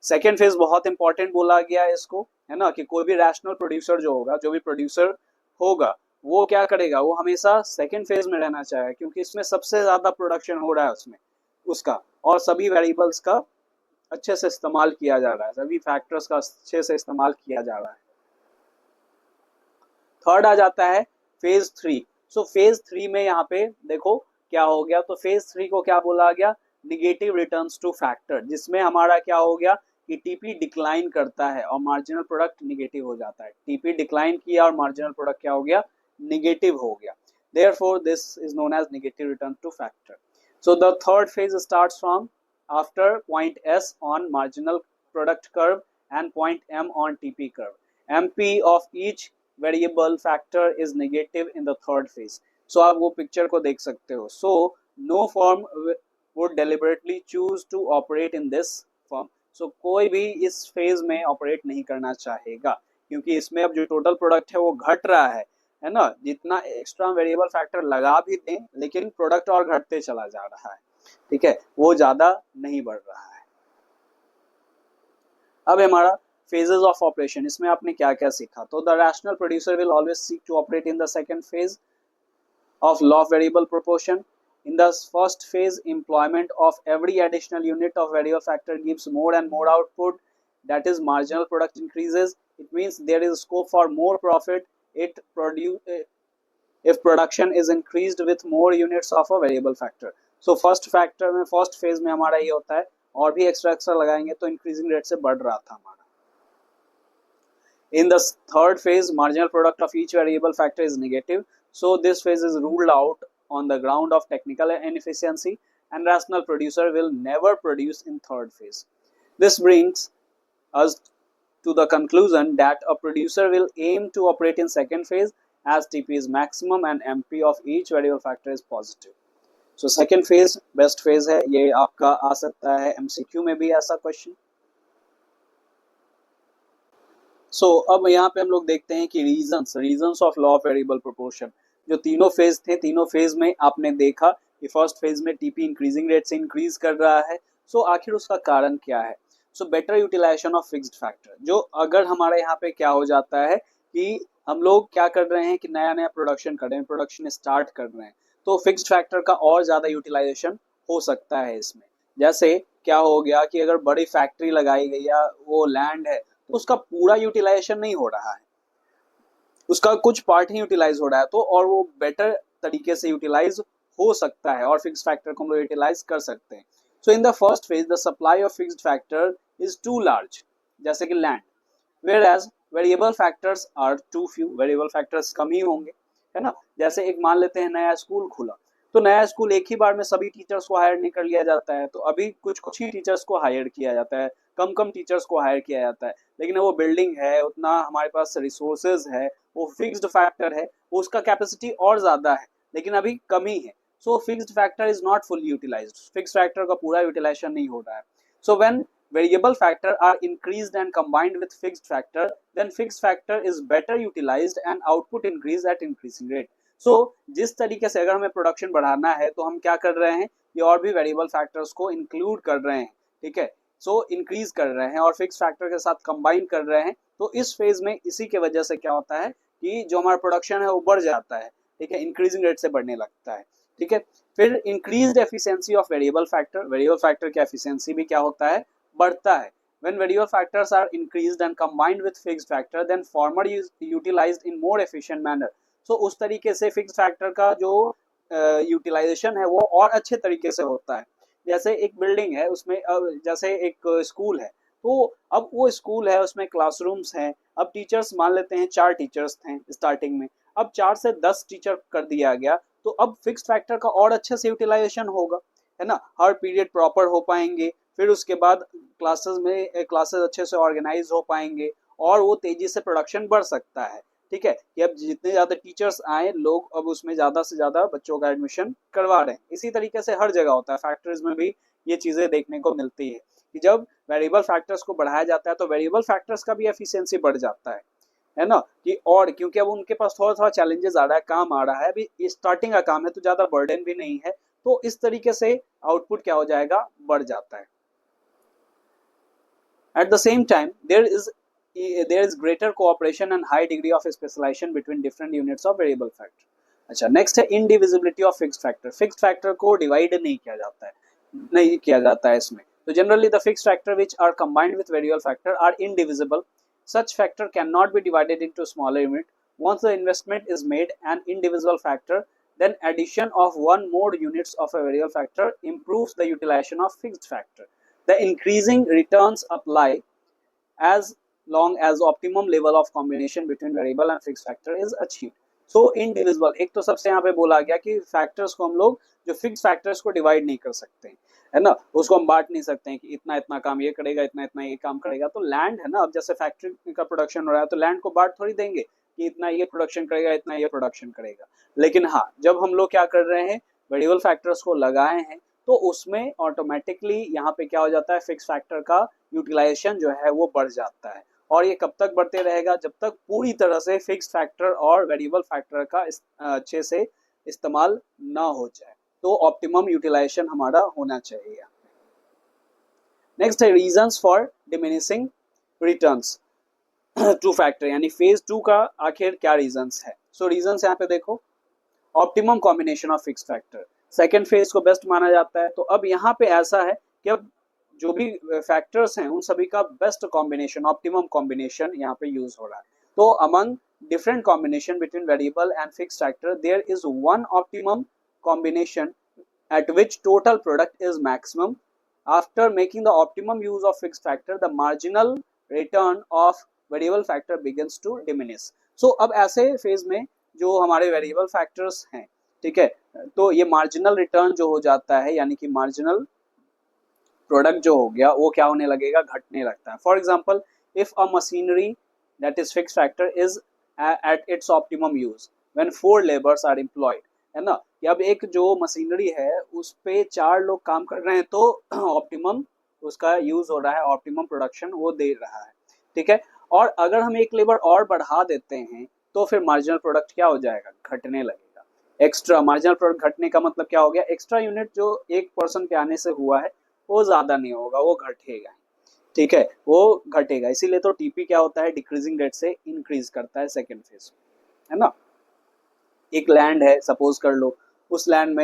second phase बहुत इंपॉर्टेंट बोला गया है इसको, है ना, कि कोई भी रैशनल प्रोड्यूसर जो होगा, जो भी प्रोड्यूसर होगा वो क्या करेगा, वो हमेशा सेकेंड फेज में रहना चाहेगा क्योंकि इसमें सबसे ज्यादा प्रोडक्शन हो रहा है उसमें उसका, और सभी वेरिएबल्स का अच्छे से इस्तेमाल किया जा रहा है, सभी फैक्टर्स का अच्छे से इस्तेमाल किया जा रहा है। थर्ड आ जाता है फेज 3। सो फेज 3 में यहाँ पे देखो क्या हो गया, तो फेज 3 को क्या बोला गया, निगेटिव रिटर्न्स टू फैक्टर, जिसमें हमारा क्या हो गया कि टीपी डिक्लाइन करता है और मार्जिनल प्रोडक्ट निगेटिव हो जाता है। टीपी डिक्लाइन किया और मार्जिनल प्रोडक्ट क्या हो गया, निगेटिव हो गया। Therefore, this is known as negative return to factor. So the third phase starts from after point S on marginal product curve and point M on TP curve. MP of each variable factor is negative in the third phase. So आप वो पिक्चर को देख सकते हो। So no firm would deliberately choose to operate in this firm. So कोई भी इस फेज में ऑपरेट नहीं करना चाहेगा, क्योंकि इसमें अब जो टोटल प्रोडक्ट है वो घट रहा है ना। जितना एक्स्ट्रा वेरिएबल फैक्टर लगा भी दें, लेकिन प्रोडक्ट और घटते चला जा रहा है, ठीक है, वो ज्यादा नहीं बढ़ रहा है। अब हमारा phases of operation, इसमें आपने क्या क्या सीखा। तो the rational producer will always seek to operate in the second phase of law of variable proportion. In the first phase, employment of every additional unit of variable factor gives more and more output, that is marginal product increases. It means there is scope for more profit if production is increased with more units of a variable factor. So first factor में first phase में हमारा ये होता है, और भी एक्स्ट्रा लगाएंगे तो इंक्रीजिंग रेट से बढ़ रहा था हमारा। In the third phase, marginal product of each variable factor is negative, so this phase is ruled out on the ground of technical inefficiency, and rational producer will never produce in third phase. This brings us to the conclusion that a producer will aim to operate in second phase as TP is maximum and MP of each variable factor is positive. So second phase best phase है, ये आपका आ सकता है MCQ में भी ऐसा क्वेश्चन। सो अब यहाँ पे हम लोग देखते हैं कि reasons of law of variable proportion. जो तीनों फेज थे, तीनों फेज में आपने देखा कि फर्स्ट फेज में टीपी इंक्रीजिंग रेट से इंक्रीज कर रहा है। सो आखिर उसका कारण क्या है। So better utilisation of fixed factor. जो अगर हमारे यहाँ पे क्या हो जाता है कि हम लोग क्या कर रहे हैं कि नया नया प्रोडक्शन कर रहे हैं, प्रोडक्शन स्टार्ट कर रहे हैं, तो फिक्स्ड फैक्टर का और ज्यादा यूटिलाइजेशन हो सकता है इसमें। जैसे क्या हो गया कि अगर बड़ी फैक्ट्री लगाई गई या वो लैंड है, तो उसका पूरा यूटिलाइजेशन नहीं हो रहा है, उसका कुछ पार्ट ही यूटिलाइज हो रहा है, तो और वो बेटर तरीके से यूटिलाइज हो सकता है और फिक्स्ड फैक्टर को हम लोग यूटिलाइज कर सकते हैं। So in the first phase the supply of fixed factor is too large, जैसे कि land, where as variable factors are too few, variable factors कम ही होंगे, है ना। जैसे एक मान लेते हैं नया स्कूल खुला, तो नया स्कूल एक ही बार में सभी टीचर्स को हायर नहीं कर लिया जाता है, तो अभी कुछ कुछ ही टीचर्स को हायर किया जाता है, कम कम टीचर्स को हायर किया जाता है। लेकिन वो बिल्डिंग है, उतना हमारे पास रिसोर्सेज है, वो फिक्स्ड फैक्टर है, वो उसका कैपेसिटी और ज्यादा है, लेकिन अभी कमी है। So fixed factor is not fully utilised, fixed factor का पूरा यूटिलाइजेशन नहीं हो रहा है। So when variable factor are increased and combined with fixed factor, then fixed factor is better utilized and output increase at increasing rate. So जिस तरीके से अगर हमें प्रोडक्शन बढ़ाना है तो हम क्या कर रहे हैं, ये और भी वेरिएबल फैक्टर्स को इंक्लूड कर रहे हैं, ठीक है। सो इंक्रीज कर रहे हैं और फिक्स फैक्टर के साथ कंबाइन कर रहे हैं। तो इस फेज में इसी के वजह से क्या होता है कि जो हमारा प्रोडक्शन है वो बढ़ जाता है, ठीक है, इंक्रीजिंग रेट से बढ़ने लगता है, ठीक है। फिर increased efficiency of variable factor, variable factor की एफिशिएंसी भी क्या होता है, बढ़ता है। When variable factors are increased and combined with fixed factor, then former is utilized in more efficient manner. So उस तरीके से fixed factor का जो यूटिलाइजेशन है वो और अच्छे तरीके से होता है। जैसे एक बिल्डिंग है, उसमें जैसे एक स्कूल है, तो अब वो स्कूल है, उसमें क्लासरूम्स हैं। अब टीचर्स मान लेते हैं 4 टीचर्स थे स्टार्टिंग में, अब 4 से 10 टीचर कर दिया गया, तो अब फिक्स्ड फैक्टर का और अच्छे से यूटिलाइजेशन होगा, है ना। हर पीरियड प्रॉपर हो पाएंगे, फिर उसके बाद क्लासेस अच्छे से ऑर्गेनाइज हो पाएंगे और वो तेजी से प्रोडक्शन बढ़ सकता है, ठीक है। कि अब जितने ज्यादा टीचर्स आए, लोग अब उसमें ज्यादा से ज्यादा बच्चों का एडमिशन करवा रहे हैं। इसी तरीके से हर जगह होता है, फैक्टरीज में भी ये चीजें देखने को मिलती है कि जब वेरिएबल फैक्टर्स को बढ़ाया जाता है तो वेरिएबल फैक्टर्स का भी एफिशिएंसी बढ़ जाता है ना। कि और क्योंकि अब उनके पास थोड़ा थोड़ा चैलेंजेस आ रहा है, काम आ रहा है, अभी स्टार्टिंग का काम है तो ज्यादा बर्डन भी नहीं है, तो इस तरीके से आउटपुट क्या हो जाएगा, बढ़ जाता है। At the same time, there is greater cooperation and high degree of specialization between different units of variable factor. अच्छा, नेक्स्ट है indivisibility of fixed factor. Fixed factor को डिवाइड नहीं किया जाता है इसमें। तो generally the fixed factor which are combined with variable factor are indivisible. Such factor cannot be divided into smaller unit. Once the investment is made an indivisible factor, then addition of one more units of a variable factor improves the utilization of fixed factor. The increasing returns apply as long as optimum level of combination between variable and fixed factor is achieved. So indivisible, एक तो सबसे यहाँ पे बोला गया कि फैक्टर्स को हम लोग जो फिक्स फैक्टर्स को डिवाइड नहीं कर सकते हैं, है ना, उसको हम बांट नहीं सकते हैं कि इतना इतना काम ये करेगा, इतना इतना ये काम करेगा। तो लैंड है ना, अब जैसे फैक्ट्री का प्रोडक्शन हो रहा है तो लैंड को बांट थोड़ी देंगे कि इतना ये प्रोडक्शन करेगा, इतना ये प्रोडक्शन करेगा। लेकिन हाँ, जब हम लोग क्या कर रहे हैं, वेरिएबल फैक्टर्स को लगाए हैं तो उसमें ऑटोमेटिकली यहाँ पे क्या हो जाता है, फिक्स फैक्टर का यूटिलाइजेशन जो है वो बढ़ जाता है। और ये कब तक बढ़ते रहेगा, जब तक पूरी तरह से फिक्स फैक्टर और वेरिएबल फैक्टर का अच्छे से इस्तेमाल ना हो जाए। तो ऑप्टिमम यूटिलाइजेशन हमारा होना चाहिए। नेक्स्ट है reasons for diminishing returns to factor, यानी फेज 2 का आखिर क्या रीजंस है। सो रीजंस यहाँ पे देखो, optimum combination of fix factor, second phase को बेस्ट माना जाता है। तो अब यहाँ पे ऐसा है कि अब जो भी फैक्टर्स हैं उन सभी का बेस्ट कॉम्बिनेशन, ऑप्टिमम कॉम्बिनेशन यहाँ पे यूज हो रहा है। तो among different combination between variable and fixed factor, there is one optimum combination at which total product is maximum. After making the optimum use of fixed factor, the marginal return of variable factor begins to diminish. So अब ऐसे फेज में जो हमारे वेरिएबल फैक्टर्स हैं, ठीक है, तो ये मार्जिनल रिटर्न जो हो जाता है, यानी कि मार्जिनल प्रोडक्ट जो हो गया वो क्या होने लगेगा, घटने लगता है। For example, if a machinery that is fix factor is at its optimum use when 4 labours are employed, है ना, कि अब एक जो मशीनरी है उस पे 4 लोग काम कर रहे हैं, तो ऑप्टिमम उसका यूज हो रहा है, ऑप्टिमम प्रोडक्शन वो दे रहा है, ठीक है। और अगर हम एक लेबर और बढ़ा देते हैं तो फिर मार्जिनल प्रोडक्ट क्या हो जाएगा, घटने लगेगा। एक्स्ट्रा मार्जिनल प्रोडक्ट घटने का मतलब क्या हो गया, एक्स्ट्रा यूनिट जो एक पर्सन के आने से हुआ है वो ज्यादा नहीं होगा, वो घटेगा, ठीक है, वो घटेगा। इसीलिए तो टीपी क्या होता है, डिक्रीजिंग रेट से इंक्रीज करता है सेकेंड फेज, है ना। एक लैंड है, सपोज कर लो, उस लैंड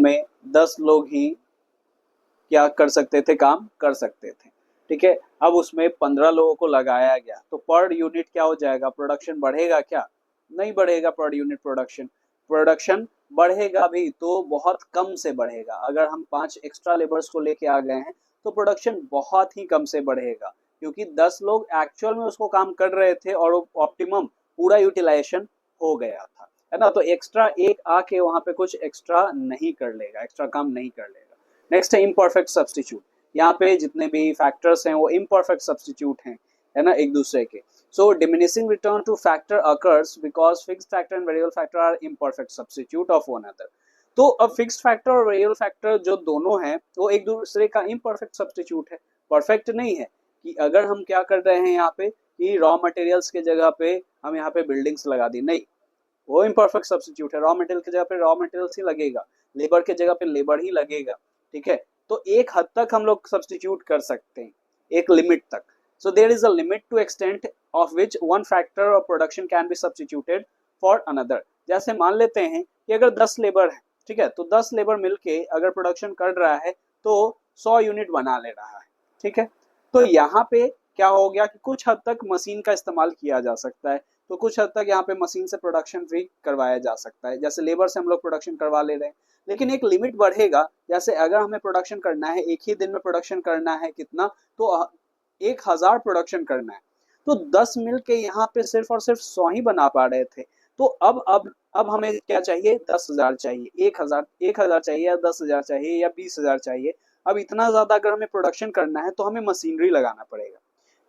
में 10 लोग ही क्या कर सकते थे, काम कर सकते थे, ठीक है। अब उसमें 15 लोगों को लगाया गया, तो पर यूनिट क्या हो जाएगा, प्रोडक्शन बढ़ेगा क्या, नहीं बढ़ेगा। पर यूनिट प्रोडक्शन बढ़ेगा भी तो बहुत कम से बढ़ेगा। अगर हम 5 एक्स्ट्रा लेबर्स को लेके आ गए हैं तो प्रोडक्शन बहुत ही कम से बढ़ेगा, क्योंकि 10 लोग एक्चुअल में उसको काम कर रहे थे और वो ऑप्टिमम पूरा यूटिलाइजेशन हो गया था, है ना। तो एक्स्ट्रा एक आके वहां पे कुछ एक्स्ट्रा नहीं कर लेगा, एक्स्ट्रा काम नहीं कर लेगा। नेक्स्ट है इम्परफेक्ट सब्सटीट्यूट, यहाँ पे जितने भी फैक्टर्स हैं वो इम्परफेक्ट सब्सटीट्यूट हैं, है ना, एक दूसरे के। So diminishing return to factor occurs because fixed factor and variable factor are imperfect substitute of one another. तो अब फिक्स्ड फैक्टर और वेरिएबल फैक्टर जो दोनों हैं वो एक दूसरे का इम्परफेक्ट सब्स्टिट्यूट है, परफेक्ट नहीं है। कि अगर हम क्या कर रहे हैं यहाँ पे कि रॉ मटेरियल्स के जगह पे हम यहाँ पे बिल्डिंग्स लगा दी, नहीं, वो इम्परफेक्ट सब्स्टिट्यूट है। रॉ मटेरियल की जगह पे रॉ मटेरियल्स ही लगेगा, लेबर के जगह पे लेबर ही लगेगा, ठीक है। तो एक हद तक हम लोग सब्स्टिट्यूट कर सकते हैं, एक लिमिट तक। So there is a limit to extent of which one factor of production can be substituted for another. जैसे मान लेते हैं कि अगर 10 लेबर है, ठीक है, तो 10 लेबर मिलके अगर प्रोडक्शन कर रहा है तो 100 यूनिट बना ले रहा है, ठीक है। तो यहाँ पे क्या हो गया कि कुछ हद तक मशीन का इस्तेमाल किया जा सकता है, तो कुछ हद तक यहाँ पे मशीन से प्रोडक्शन भी करवाया जा सकता है। जैसे लेबर से हम लोग प्रोडक्शन करवा ले रहे हैं, लेकिन एक लिमिट बढ़ेगा। जैसे अगर हमें प्रोडक्शन करना है, एक ही दिन में प्रोडक्शन करना है कितना, तो 1000 प्रोडक्शन करना है, तो 10 मिल के यहाँ पे सिर्फ और सिर्फ 100 ही बना पा रहे थे। तो अब हमें क्या चाहिए, 10,000 चाहिए, 1000 चाहिए या 10,000 चाहिए या 20,000 चाहिए। अब इतना ज्यादा अगर हमें प्रोडक्शन करना है तो हमें मशीनरी लगाना पड़ेगा,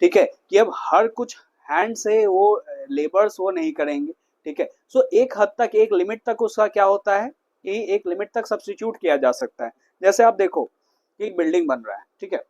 ठीक है, कि अब हर कुछ हैंड से वो लेबर्स वो नहीं करेंगे, ठीक है। सो एक हद तक, एक लिमिट तक उसका क्या होता है कि एक लिमिट तक सब्स्टिट्यूट किया जा सकता है। जैसे आप देखो कि एक बिल्डिंग बन रहा है, ठीक है,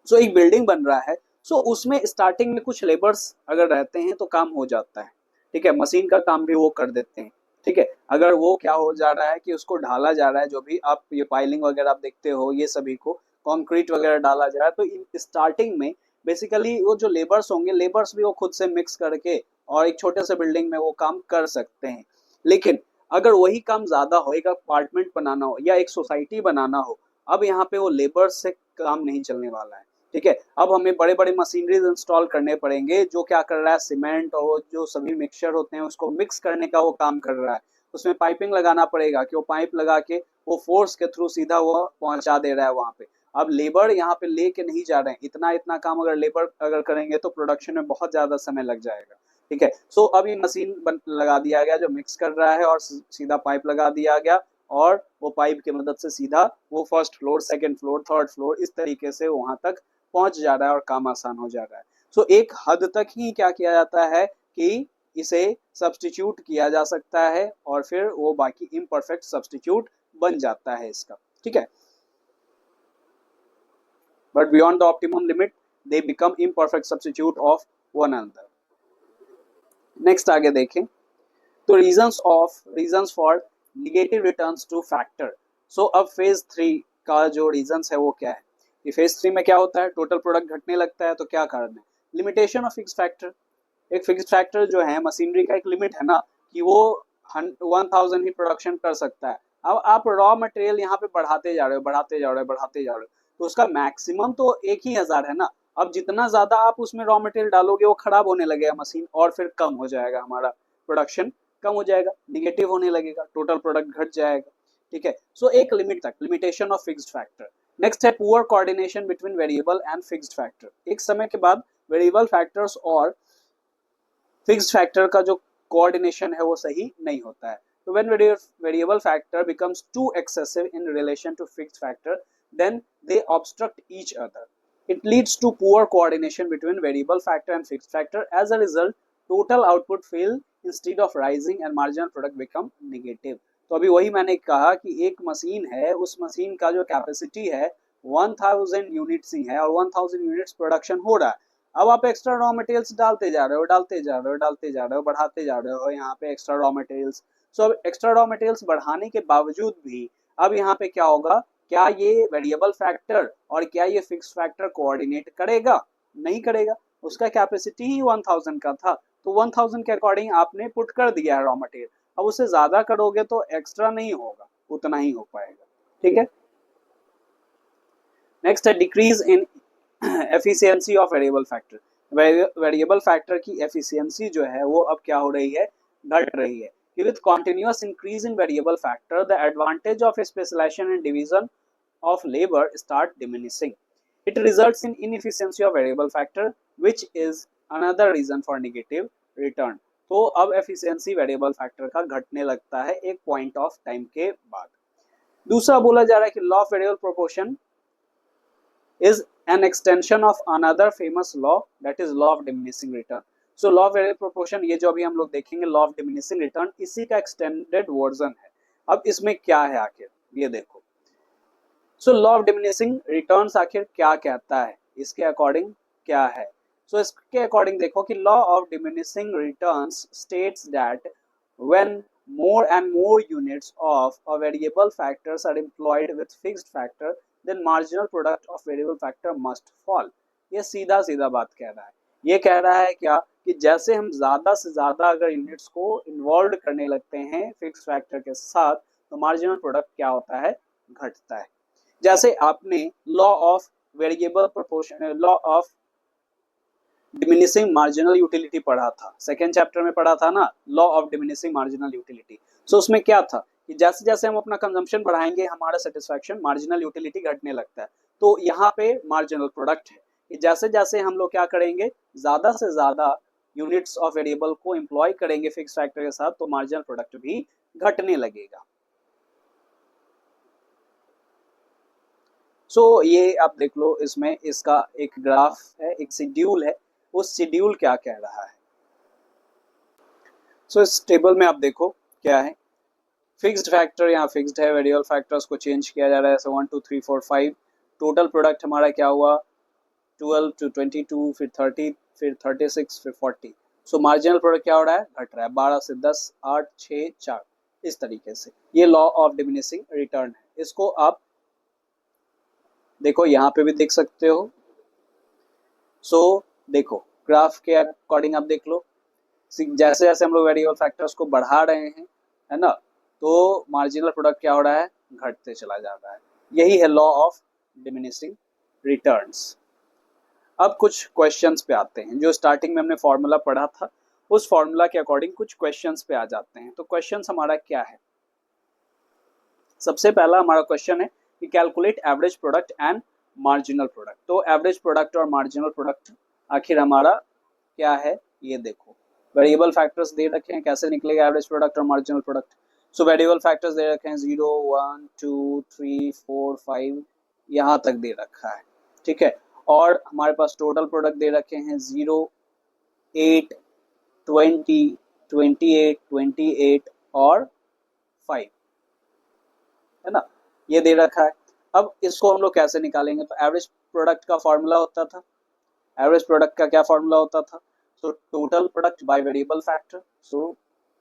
सो एक बिल्डिंग बन रहा है, सो उसमें स्टार्टिंग में कुछ लेबर्स अगर रहते हैं तो काम हो जाता है, ठीक है, मशीन का काम भी वो कर देते हैं, ठीक है। अगर वो क्या हो जा रहा है कि उसको ढाला जा रहा है, जो भी आप ये पाइलिंग वगैरह आप देखते हो, ये सभी को कंक्रीट वगैरह डाला जा रहा है, तो स्टार्टिंग में बेसिकली वो जो लेबर्स होंगे, लेबर्स भी वो खुद से मिक्स करके और एक छोटे से बिल्डिंग में वो काम कर सकते हैं। लेकिन अगर वही काम ज्यादा हो, एक अपार्टमेंट बनाना हो या एक सोसाइटी बनाना हो, अब यहाँ पे वो लेबर्स से काम नहीं चलने वाला है, ठीक है। अब हमें बड़े बड़े मशीनरीज इंस्टॉल करने पड़ेंगे, जो क्या कर रहा है, सीमेंट और जो सभी मिक्सचर होते हैं उसको मिक्स करने का वो काम कर रहा है। उसमें पाइपिंग लगाना पड़ेगा कि वो पाइप लगा के वो फोर्स के थ्रू सीधा वो पहुंचा दे रहा है वहां पे। अब लेबर यहाँ पे लेके नहीं जा रहे हैं, इतना इतना काम अगर लेबर अगर करेंगे तो प्रोडक्शन में बहुत ज्यादा समय लग जाएगा, ठीक है। सो अब ये मशीन लगा दिया गया जो मिक्स कर रहा है और सीधा पाइप लगा दिया गया, और वो पाइप की मदद से सीधा वो first floor, second floor, third floor, इस तरीके से वहां तक पहुंच जा रहा है और काम आसान हो जा रहा है। सो एक हद तक ही क्या किया जाता है कि इसे सब्स्टिट्यूट किया जा सकता है और फिर वो बाकी इम्परफेक्ट सब्स्टिट्यूट बन जाता है इसका, ठीक है। But beyond the optimum limit they become imperfect substitute of one another. Next आगे देखें तो reasons for negative returns to factor. So अब फेज 3 का जो रीजंस है वो क्या है कि फेज 3 में क्या होता है, टोटल प्रोडक्ट घटने लगता है। तो क्या कारण है, लिमिटेशन ऑफ फिक्स फैक्टर। एक फिक्स फैक्टर जो है मशीनरी का एक लिमिट है ना कि वो 1000 ही प्रोडक्शन कर सकता है। अब आप रॉ मटेरियल यहाँ पे बढ़ाते जा रहे हो, तो उसका मैक्सिमम तो 1000 है ना। अब जितना ज्यादा आप उसमें रॉ मटेरियल डालोगे वो खराब होने लगेगा मशीन, और फिर कम हो जाएगा हमारा प्रोडक्शन, कम हो जाएगा, निगेटिव होने लगेगा, टोटल प्रोडक्ट घट जाएगा, ठीक है। सो एक लिमिट तक, limitation of fixed factor. Next है poor coordination between variable and fixed factor. एक समय के बाद वेरिएबल फैक्टर्स और फिक्स्ड फैक्टर का जो कोऑर्डिनेशन है वो सही नहीं होता है। तो when variable factor becomes too excessive in relation to fixed factor then they obstruct each other. It leads to poor coordination between variable factor and fixed factor. As a result, total output fail instead of rising and marginal product become negative. तो अभी वही मैंने कहा कि एक मशीन है, उस मशीन का जो कैपेसिटी है 1000 यूनिट्स ही है और 1000 यूनिट्स प्रोडक्शन हो रहा है। अब आप एक्स्ट्रा रॉ मटेरियल्स डालते जा रहे हो, बढ़ाते जा रहे हो यहाँ पे एक्स्ट्रा रॉ मटेरियल्स। सो अब एक्स्ट्रा रॉ मटेरियल्स बढ़ाने के बावजूद भी अब यहाँ पे क्या होगा, क्या ये वेरिएबल फैक्टर और क्या ये फिक्स फैक्टर कोऑर्डिनेट करेगा, नहीं करेगा। उसका कैपेसिटी ही 1000 का था, तो 1000 के अकॉर्डिंग आपने पुट कर दिया है रॉ मटेरियल। अब उससे ज्यादा करोगे तो एक्स्ट्रा नहीं होगा, उतना ही हो पाएगा, ठीक है। नेक्स्ट है decrease in efficiency of variable factor. Variable factor की एफिशिएंसी जो है वो अब क्या हो रही है, घट रही है। With continuous increase in variable factor, the advantage of specialization and division of labor start diminishing. It results in inefficiency of variable factor, which is another reason for negative return. तो अब efficiency variable factor का घटने लगता है एक point of time के बाद। दूसरा बोला जा रहा है कि law of variable proportion is an extension of another famous law, that is law of diminishing return. So law of variable proportion, ये जो अभी हम लोग देखेंगे लॉ ऑफ डिमिनिशिंग रिटर्न, इसी का एक्सटेंडेड वर्जन है। अब इसमें क्या है आखिर, ये देखो। So law of diminishing returns आखिर क्या कहता है, इसके अकॉर्डिंग क्या है। सो इसके अकॉर्डिंग देखो कि law of diminishing returns states that when more and more units of a variable factors are employed with fixed factor then marginal product of variable factor must fall. ये सीधा सीधा बात कह रहा है। ये कह रहा है क्या कि जैसे हम ज्यादा से ज्यादा अगर यूनिट्स को इन्वॉल्व करने लगते हैं फिक्स फैक्टर के साथ तो मार्जिनल प्रोडक्ट क्या होता है, घटता है। जैसे आपने law of variable proportion, law of diminishing marginal utility पढ़ा था, सेकेंड चैप्टर में पढ़ा था ना, law of diminishing marginal utility. So उसमें क्या था कि जैसे जैसे हम अपना कंजम्पशन बढ़ाएंगे हमारा सेटिस्फैक्शन मार्जिनल यूटिलिटी घटने लगता है। तो यहाँ पे मार्जिनल प्रोडक्ट है, जैसे जैसे हम लोग क्या करेंगे, ज्यादा से ज्यादा यूनिट्स ऑफ वेरिएबल को एम्प्लॉय करेंगे फिक्स फैक्टर के साथ तो मार्जिनल प्रोडक्ट भी घटने लगेगा। सो ये आप देख लो, इसमें इसका एक ग्राफ है, एक शेड्यूल है, उस शेड्यूल क्या कह रहा है। सो इस टेबल में आप देखो क्या है, फिक्स्ड फैक्टर यहाँ फिक्स्ड है, वेरिएबल फैक्टर्स को चेंज किया जा रहा है। 1 2 3 4 5 टोटल प्रोडक्ट हमारा क्या हुआ, 12 to 22, फिर 30, फिर 36, फिर 40। सो मार्जिनल प्रोडक्ट क्या हो रहा है, घट रहा है। 12 से 10, 8, 6, 4, इस तरीके से। ये लॉ ऑफ डिमिनिशिंग रिटर्न है। इसको आप देखो यहाँ पे भी देख सकते हो। सो देखो ग्राफ के अकॉर्डिंग आप देख लो, जैसे जैसे हम लोग वेरिएबल फैक्टर्स को बढ़ा रहे हैं, है ना, तो मार्जिनल प्रोडक्ट क्या हो रहा है, घटते चला जा रहा है। यही है लॉ ऑफ डिमिनिशिंग रिटर्न्स। अब कुछ क्वेश्चंस पे आते हैं। जो स्टार्टिंग में हमने फॉर्मूला पढ़ा था उस फॉर्मूला के अकॉर्डिंग कुछ क्वेश्चंस पे आ जाते हैं। तो क्वेश्चंस हमारा क्या है, सबसे पहला हमारा क्वेश्चन है कि calculate average product and marginal product. तो एवरेज प्रोडक्ट और मार्जिनल प्रोडक्ट आखिर हमारा क्या है, ये देखो। वेरिएबल फैक्टर्स दे रखे हैं, कैसे निकलेगा एवरेज प्रोडक्ट और marginal product. So variable factors दे रखे हैं 0 1 2 3 4 5 यहाँ तक दे रखा है, ठीक है। और हमारे पास टोटल प्रोडक्ट दे रखे हैं 0 8 20 28, 28 और 5, है ना, ये दे रखा है। अब इसको हम लोग कैसे निकालेंगे? तो एवरेज प्रोडक्ट का फॉर्मूला होता था, एवरेज प्रोडक्ट का क्या फॉर्मूला होता था? So total product by variable factor, so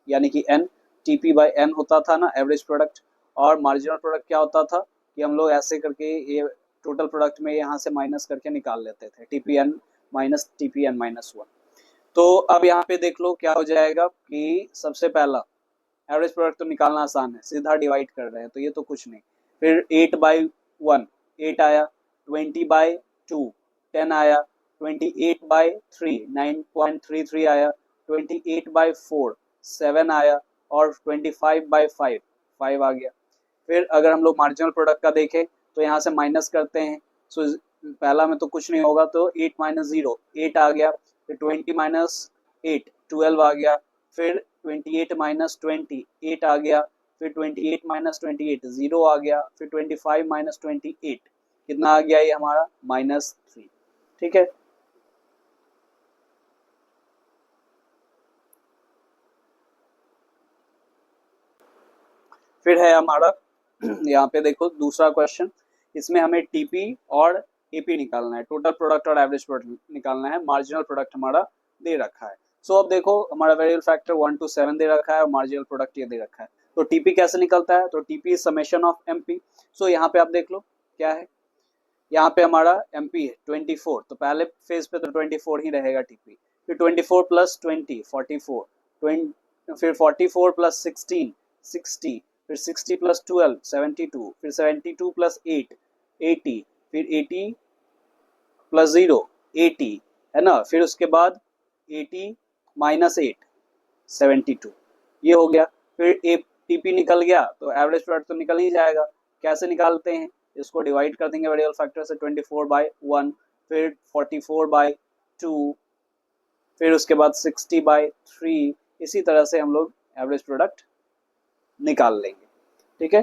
यानी कि एन, टीपी बाय एन होता था ना एवरेज प्रोडक्ट। और मार्जिनल प्रोडक्ट क्या होता था कि हम लोग ऐसे करके ये टोटल प्रोडक्ट में यहाँ से माइनस करके निकाल लेते थे, TP N minus TP N minus 1। तो अब यहाँ पे देख लो क्या हो जाएगा कि सबसे पहला एवरेज प्रोडक्ट तो निकालना आसान है, सीधा डिवाइड कर रहे हैं तो ये तो कुछ नहीं। फिर 8/1 8 आया, 20/2 10 आया, 28/3 9.33 आया, 28/4 7 आया और 25/5 5 आ गया। फिर अगर हम लोग मार्जिनल प्रोडक्ट का देखें तो यहाँ से माइनस करते हैं, सो पहला में तो कुछ नहीं होगा तो 8 माइनस 0 8 आ गया, फिर 20 माइनस 8 12 आ गया, फिर 28 माइनस 20 8 आ गया, फिर 28 माइनस 28 0 आ गया, फिर 25 माइनस 28 कितना आ गया ये हमारा -3। ठीक है, फिर है हमारा यहाँ पे देखो दूसरा क्वेश्चन, इसमें हमें टीपी और एपी निकालना है, टोटल प्रोडक्ट और एवरेज प्रोडक्ट निकालना है, मार्जिनल प्रोडक्ट हमारा दे रखा है। सो अब देखो हमारा वेरिएबल फैक्टर 1 to 7 दे रखा है और मार्जिनल प्रोडक्ट ये दे रखा है। तो टीपी कैसे निकलता है? तो टीपी समेशन ऑफ एमपी। सो यहाँ पे आप देख लो क्या है, यहाँ पे हमारा एमपी है 24, तो पहले फेज पे तो 24 ही रहेगा टीपी, फिर 24 प्लस 20 44 20, फिर 44 प्लस 16 60, फिर 60 प्लस 12 72, फिर 72 प्लस 8 80, फिर 80 प्लस 0 80, है ना, फिर उसके बाद 80 माइनस 8 72, ये हो गया। फिर ए टीपी निकल गया तो एवरेज प्रोडक्ट तो निकल ही जाएगा। कैसे निकालते हैं? इसको डिवाइड कर देंगे वेरिएबल फैक्टर से, 24/1, फिर 44/2, फिर उसके बाद 60/3, इसी तरह से हम लोग एवरेज प्रोडक्ट निकाल लेंगे। ठीक है,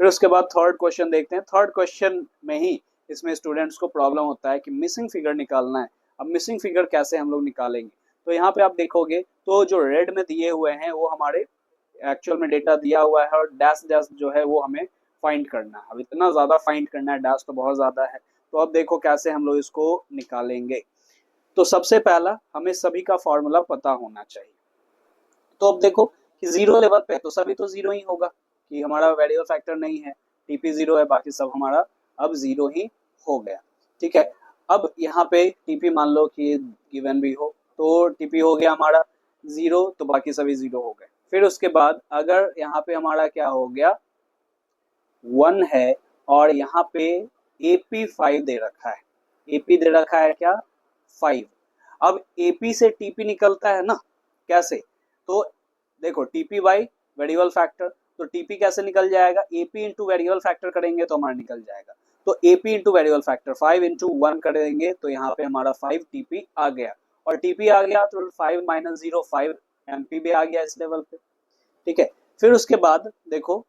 फिर उसके बाद थर्ड क्वेश्चन देखते हैं। थर्ड क्वेश्चन में ही इसमें स्टूडेंट्स को प्रॉब्लम होता है कि मिसिंग फिगर निकालना है। अब मिसिंग फिगर कैसे हम लोग निकालेंगे? तो यहाँ पे आप देखोगे तो जो रेड में दिए हुए हैं वो हमारे एक्चुअल में डेटा दिया हुआ है और डैश डैश जो है वो हमें फाइंड करना है। अब इतना ज़्यादा फाइंड करना है, डैश तो बहुत ज़्यादा है। तो अब देखो कैसे हम लोग इसको निकालेंगे। तो सबसे पहला हमें सभी का फॉर्मूला पता होना चाहिए। तो अब देखो कि जीरो लेवल पे तो सभी तो जीरो ही होगा, कि हमारा वेरिएबल फैक्टर नहीं है, टीपी जीरो है, बाकी सब हमारा अब जीरो ही हो गया। ठीक है, अब यहाँ पे टीपी मान लो कि गिवन भी हो, तो टीपी हो गया हमारा जीरो, तो बाकी सभी जीरो हो गए। फिर उसके बाद अगर यहाँ पे हमारा क्या हो गया 1 है और यहाँ पे एपी 5 दे रखा है, एपी दे रखा है क्या 5। अब एपी से टीपी निकलता है ना, कैसे? तो देखो टीपी बाई वेरिएबल फैक्टर, तो टीपी कैसे निकल जाएगा? एपी इंटू वेरिएबल फैक्टर करेंगे तो हमारा निकल जाएगा। तो AP into variable factor 5 into 1 करेंगे तो यहाँ पे हमारा 5 टीपी आ गया, और टीपी आ गया तो 5 माइनस 0 5 एमपी भी आ गया इस लेवल पे। ठीक है, फिर उसके बाद देखो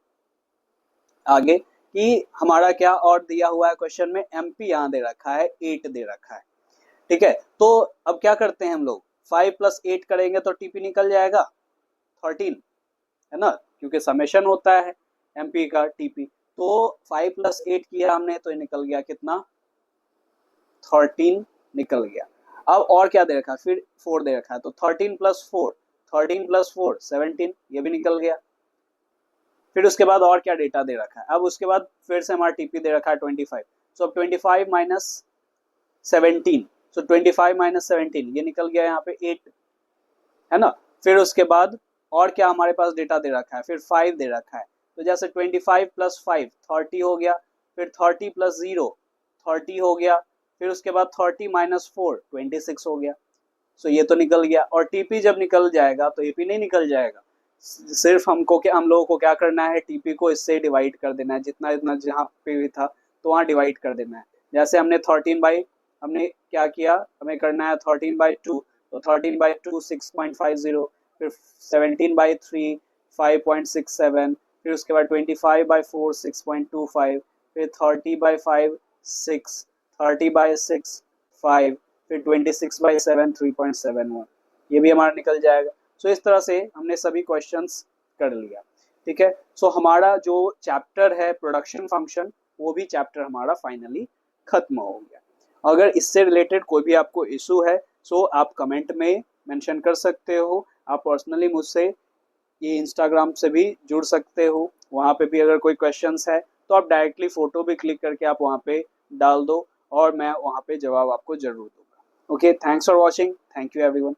आगे कि हमारा क्या और दिया हुआ है क्वेश्चन में, एमपी यहाँ दे रखा है 8 दे रखा है। ठीक है, तो अब क्या करते हैं हम लोग 5 प्लस 8 करेंगे तो टीपी निकल जाएगा 13, है ना, क्योंकि समेशन होता है एमपी का टीपी। तो 5 प्लस 8 किया हमने तो निकल गया कितना 13 निकल गया। अब और क्या दे रखा है? फिर 4 दे रखा है तो 13 प्लस 4 13 प्लस 4 17, ये भी निकल गया। फिर उसके बाद और क्या डेटा दे रखा है? अब उसके बाद फिर से हमारा टीपी दे रखा है 25, सो अब 25 माइनस 17, सो 25 माइनस 17 ये निकल गया यहाँ पे 8, है ना। फिर उसके बाद और क्या हमारे पास डेटा दे रखा है? फिर 5 दे रखा है, तो जैसे 25 प्लस 5 30 हो गया, फिर 30 प्लस 0 30 हो गया, फिर उसके बाद 30 माइनस 4 26 हो गया। सो ये तो निकल गया, और टीपी जब निकल जाएगा तो एपी नहीं निकल जाएगा। सिर्फ हमको क्या, हम लोगों को क्या करना है, टीपी को इससे डिवाइड कर देना है, जितना जितना जहाँ पे भी था तो वहाँ डिवाइड कर देना है। जैसे हमने 13 बाई हमने क्या किया, हमें करना है 13/2, तो 13/2 6.50, फिर 17/3 5.67, फिर उसके बाद 25/4 6.25, फिर 30/5 6, 30/6 5, फिर 26/7 3.71, ये भी हमारा निकल जाएगा। सो इस तरह से हमने सभी क्वेश्चंस कर लिया, ठीक है। सो हमारा जो चैप्टर है प्रोडक्शन फंक्शन, वो भी चैप्टर हमारा फाइनली खत्म हो गया। अगर इससे रिलेटेड कोई भी आपको इशू है सो आप कमेंट में मेंशन कर सकते हो। आप पर्सनली मुझसे ये इंस्टाग्राम से भी जुड़ सकते हो, वहाँ पे भी अगर कोई क्वेश्चंस है तो आप डायरेक्टली फ़ोटो भी क्लिक करके आप वहाँ पे डाल दो और मैं वहाँ पे जवाब आपको ज़रूर दूंगा। Okay, thanks for watching, thank you everyone.